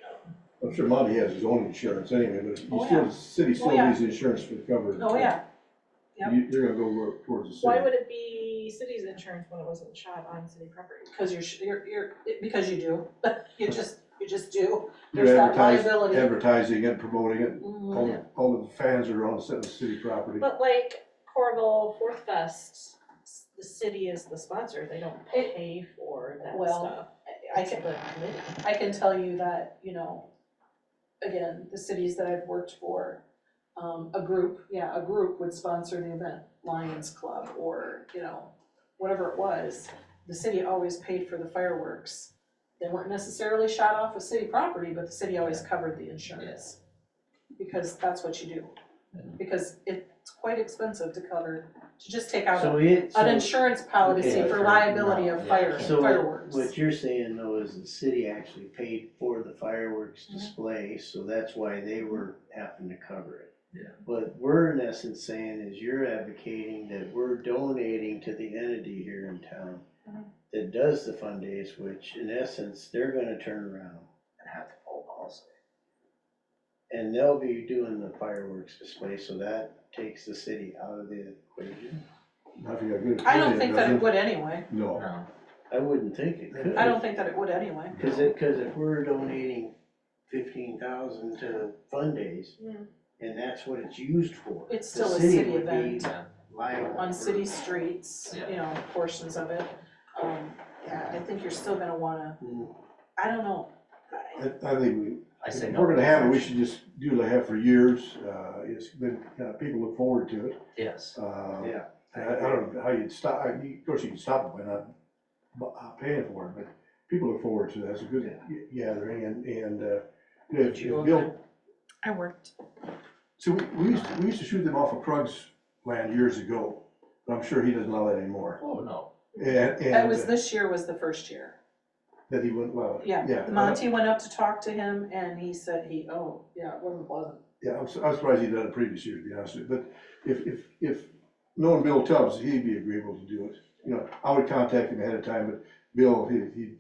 I'm sure Monty has his own insurance anyway, but Oh, you still, the city still yeah. needs insurance for cover. oh yeah. Yep. They're gonna go work towards the city. Why would it be city's insurance when it wasn't shot on city property? Because because you do. You just do. You're There's that liability. advertising and promoting it. Mhm. All the fans are on city property. But like Corval Fourth Fest, the city is the sponsor, they don't pay for that Well, stuff. I It's can, the committee. I can tell you that, again, the cities that I've worked for, a group would sponsor the event, Lions Club, or, you know, whatever it was. The city always paid for the fireworks. They weren't necessarily shot off of city property, but the city always covered the insurance. Because that's what you do. Because it's quite expensive to just take out an insurance policy Okay. for liability of So fireworks. what you're saying though is the city actually paid for the fireworks display, so that's why they were having to cover it. Yeah. What we're in essence saying is you're advocating that we're donating to the entity here in town that does the fun days, which in essence, they're gonna turn around And have to pull policy. and they'll be doing the fireworks display, so that takes the city out of the equation. Now, if you got good I don't equipment, think that it doesn't- would anyway. No. No. I wouldn't think it could. I don't think that it would anyway. Cause if we're donating 15,000 to fun days, and that's what it's used for. It's the still a city would be event liable on for- city streets, you know, portions of it. Yeah, I think you're still gonna wanna, I don't know. I think I say if no. we're gonna have it, we should just do what I have for years. It's been, people look forward to it. Yes. Yeah. I don't know how you'd stop, of course you can stop it by not paying for it, but people look forward to that. It's a good gathering and if Bill, I worked. so we used to shoot them off of Krug's land years ago, but I'm sure he doesn't allow that anymore. Oh, no. And That was, this year was the first year. that he wouldn't allow it. Yeah, Monty went up to talk to him and he said it wasn't pleasant. Yeah, I'm surprised he done it previous years, to be honest with you, but if knowing Bill Tubbs, he'd be agreeable to do it. You know, I would contact him ahead of time, but Bill, he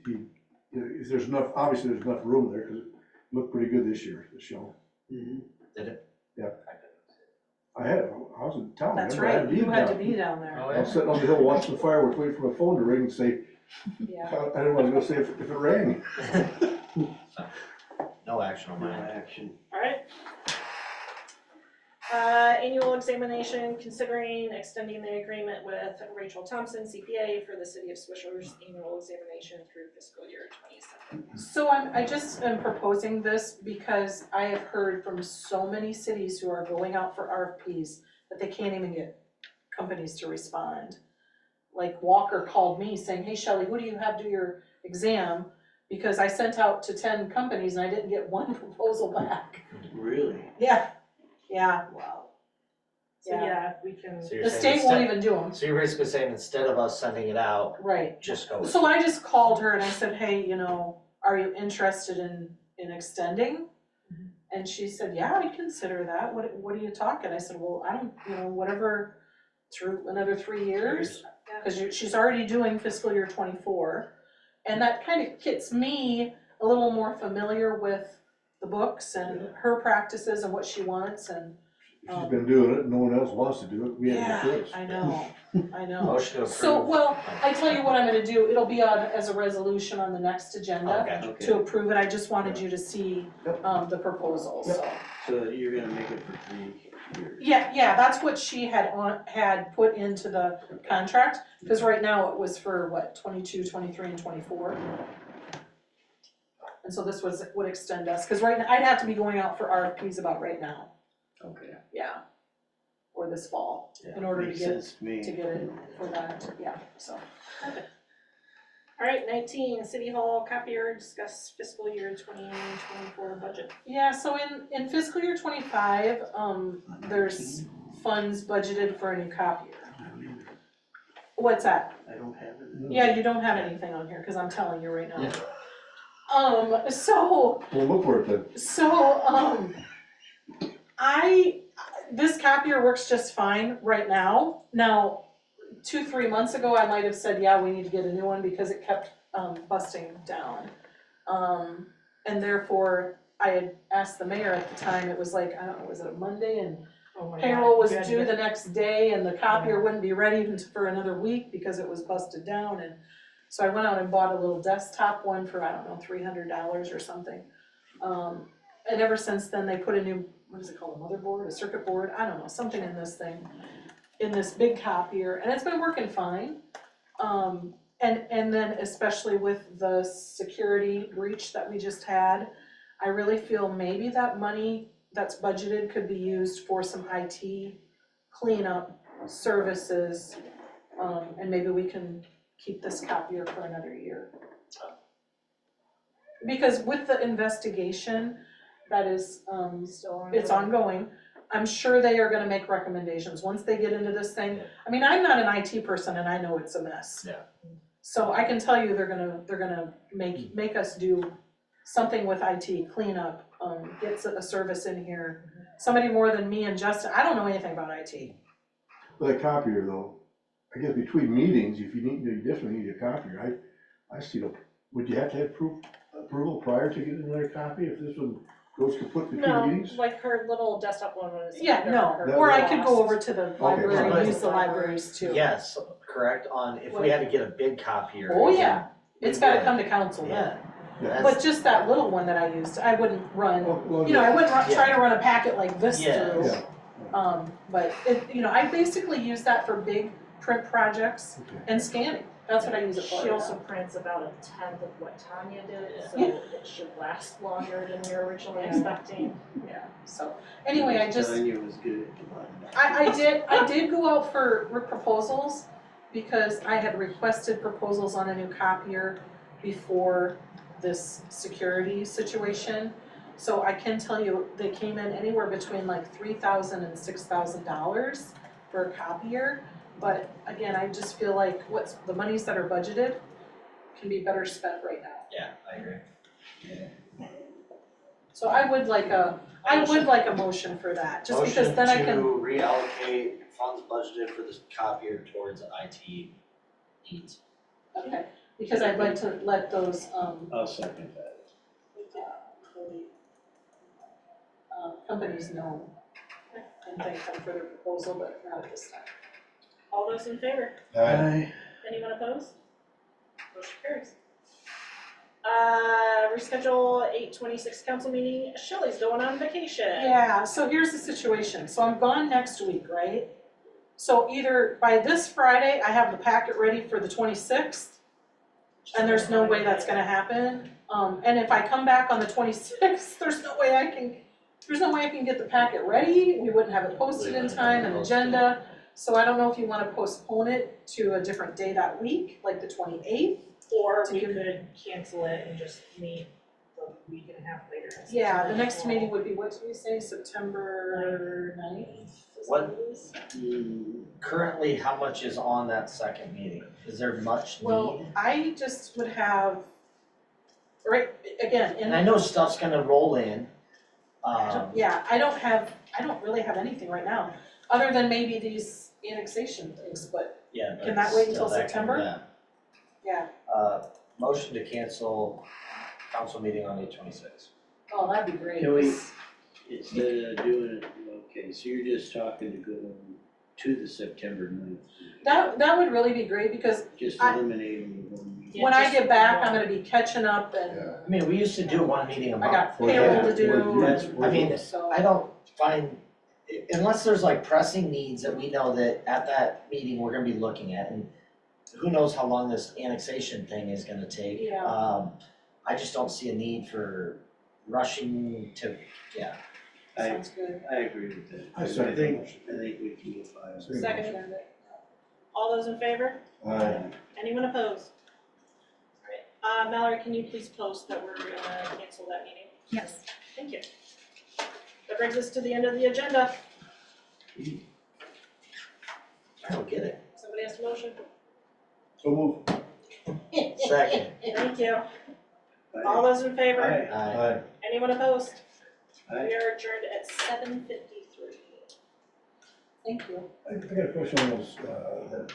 if there's enough, obviously there's enough room there, cause it looked pretty good this year, the show. Mhm. Did it? Yeah. I couldn't see I was in town, That's remember? I right, you had to down. be down there. Oh, I was sitting on the hill watching the fireworks, waiting for my phone to ring and say, Yeah. I didn't wanna go say if it rang. it. No action on No mine. action. Alright. Annual examination, considering extending the agreement with Rachel Thompson, CPA, for the city of Swisher's annual examination through fiscal year 27. So I just am proposing this because I have heard from so many cities who are going out for RFPs that they can't even get companies to respond. Like Walker called me saying, hey Shelley, who do you have do your exam? Because I sent out to 10 companies and I didn't get one proposal back. Really? Yeah, Wow. So Yeah. yeah, we can, So you're the saying state won't instead- even do them, So you're basically saying instead of us sending it out, right. just go with it. So I just called her and I said, hey, are you interested in extending? And she said, yeah, I'd consider that, what are you talking? I said, well, I don't, whatever, through another 3 years. Cause she's already doing fiscal year 24. And that kind of gets me a little more familiar with the books and her practices and what she wants and. She's been doing it, no one else wants to do it, we have Yeah, no choice. I know, I know. Motion to So, approve. well, I tell you what I'm gonna do, it'll be on as a resolution on the next agenda gotcha. to approve it, I just wanted you to see, the proposal, so. So you're gonna make it for 3 years? Yeah, that's what she had put into the contract, cause right now it was for what, 22, 23, and 24. And so this would extend us, cause right now, I'd have to be going out for RFPs about right now, Okay. yeah. Or this fall, in order to Makes get sense to me. it for that, yeah, so. alright, 19, City Hall copier, discuss fiscal year 2024 budget. Yeah, so in fiscal year 25, there's funds budgeted for a new copier. What's that? I don't have it. Yeah, you don't have anything on here, cause I'm telling you right now. So, We'll look for it then. this copier works just fine right now. Now, 2-3 months ago, I might have said, yeah, we need to get a new one because it kept, busting down. And therefore, I had asked the mayor at the time, it was like, I don't know, was it a Monday? And Oh my God, payroll was you had to due get- the next day and the copier wouldn't be ready even for another week because it was busted down. And so I went out and bought a little desktop one for, I don't know, $300 or something. And ever since then, they put a new, what is it called, a motherboard, a circuit board, I don't know, something in this thing, in this big copier, and it's been working fine. And then especially with the security breach that we just had, I really feel maybe that money that's budgeted could be used for some IT cleanup services. And maybe we can keep this copier for another year. Because with the investigation that is, it's ongoing, I'm sure they are gonna make recommendations, once they get into this thing. I mean, I'm not an IT person and I know it's a mess. Yeah. So I can tell you they're gonna make us do something with IT, clean up, get a service in here. Somebody more than me and Justin, I don't know anything about IT. With a copier though, I guess between meetings, if you need, you definitely need a copier. I see, would you have to have approval prior to getting another copy if this one goes kaput between No, meetings? like her little desktop one was. Yeah, no, That or I was- could go over to the library and Okay. use the libraries too. Yes, correct, on if we had to get a big copier. Oh, again, yeah, it's we gotta would. come to council then. Yeah. Yeah. But just that little one that I used, I wouldn't run, Well, you know, I wouldn't Yeah. try to run a packet like this Yeah. through. Yeah. But it, you know, I basically use that for big print projects Okay. and scanning, that's what I use it for. She also prints about a tenth of what Tanya did, so Yeah. it should last longer than you were originally Yeah. expecting. Yeah, so, anyway, I just, Tanya was good at the button. I did go out for proposals because I had requested proposals on a new copier before this security situation. So I can tell you, they came in anywhere between like $3,000 and $6,000 for a copier. But again, I just feel like the monies that are budgeted can be better spent right now. Yeah, I agree. So I would like a motion for that, just because then I can. Motion to reallocate funds budgeted for this copier towards IT needs. Okay, because I'd like to let those, I'll second that. companies know and thank them for their proposal, but not at this time. All those in favor? Aye. Anyone opposed? Motion carries. Reschedule 8/26 council meeting, Shelley's going on vacation. Yeah, so here's the situation, so I'm gone next week, right? So either by this Friday, I have the packet ready for the 26th, and there's no way that's gonna happen. And if I come back on the 26th, there's no way I can get the packet ready, we wouldn't have it posted in time, an agenda. So I don't know if you wanna postpone it to a different day that week, like the 28th. Or To we give- could cancel it and just meet the week and a half later. Yeah, the next meeting would be, what did we say, September 9th? Is that What? it is? Currently, how much is on that second meeting? Is there much Well, need? I just would have, right, again, And I know stuff's gonna roll in. yeah, I don't really have anything right now, other than maybe these annexation things, but Yeah. Can that but wait until still that can- September? Yeah. yeah, Motion to cancel council meeting on 8/26. oh, that'd be great. Can we- Instead of doing it, okay, so you're just talking to go to the September 9th. That would really be great, because Just I- eliminating the one meeting. when I get back, I'm gonna be catching up and Yeah. I mean, we used to do one meeting a I month. got Well, payroll yeah, to do, well, I mean, so. I don't find, unless there's like pressing needs that we know that at that meeting we're gonna be looking at, and who knows how long this annexation thing is gonna take. Yeah. I just don't see a need for rushing to, yeah. Sounds good. I agree with that. I second the motion. I think we can get by. Second. All those in favor? Aye. Anyone opposed? Alright, Mallory, can you please post that we're gonna cancel that meeting? Yes. Thank you. That brings us to the end of the agenda. I don't get it. Somebody has a motion? So move. Second. Thank you. All those in favor? Aye. Aye. Anyone opposed? Aye. We are adjourned at 7:53. Thank you. I got a question on those, that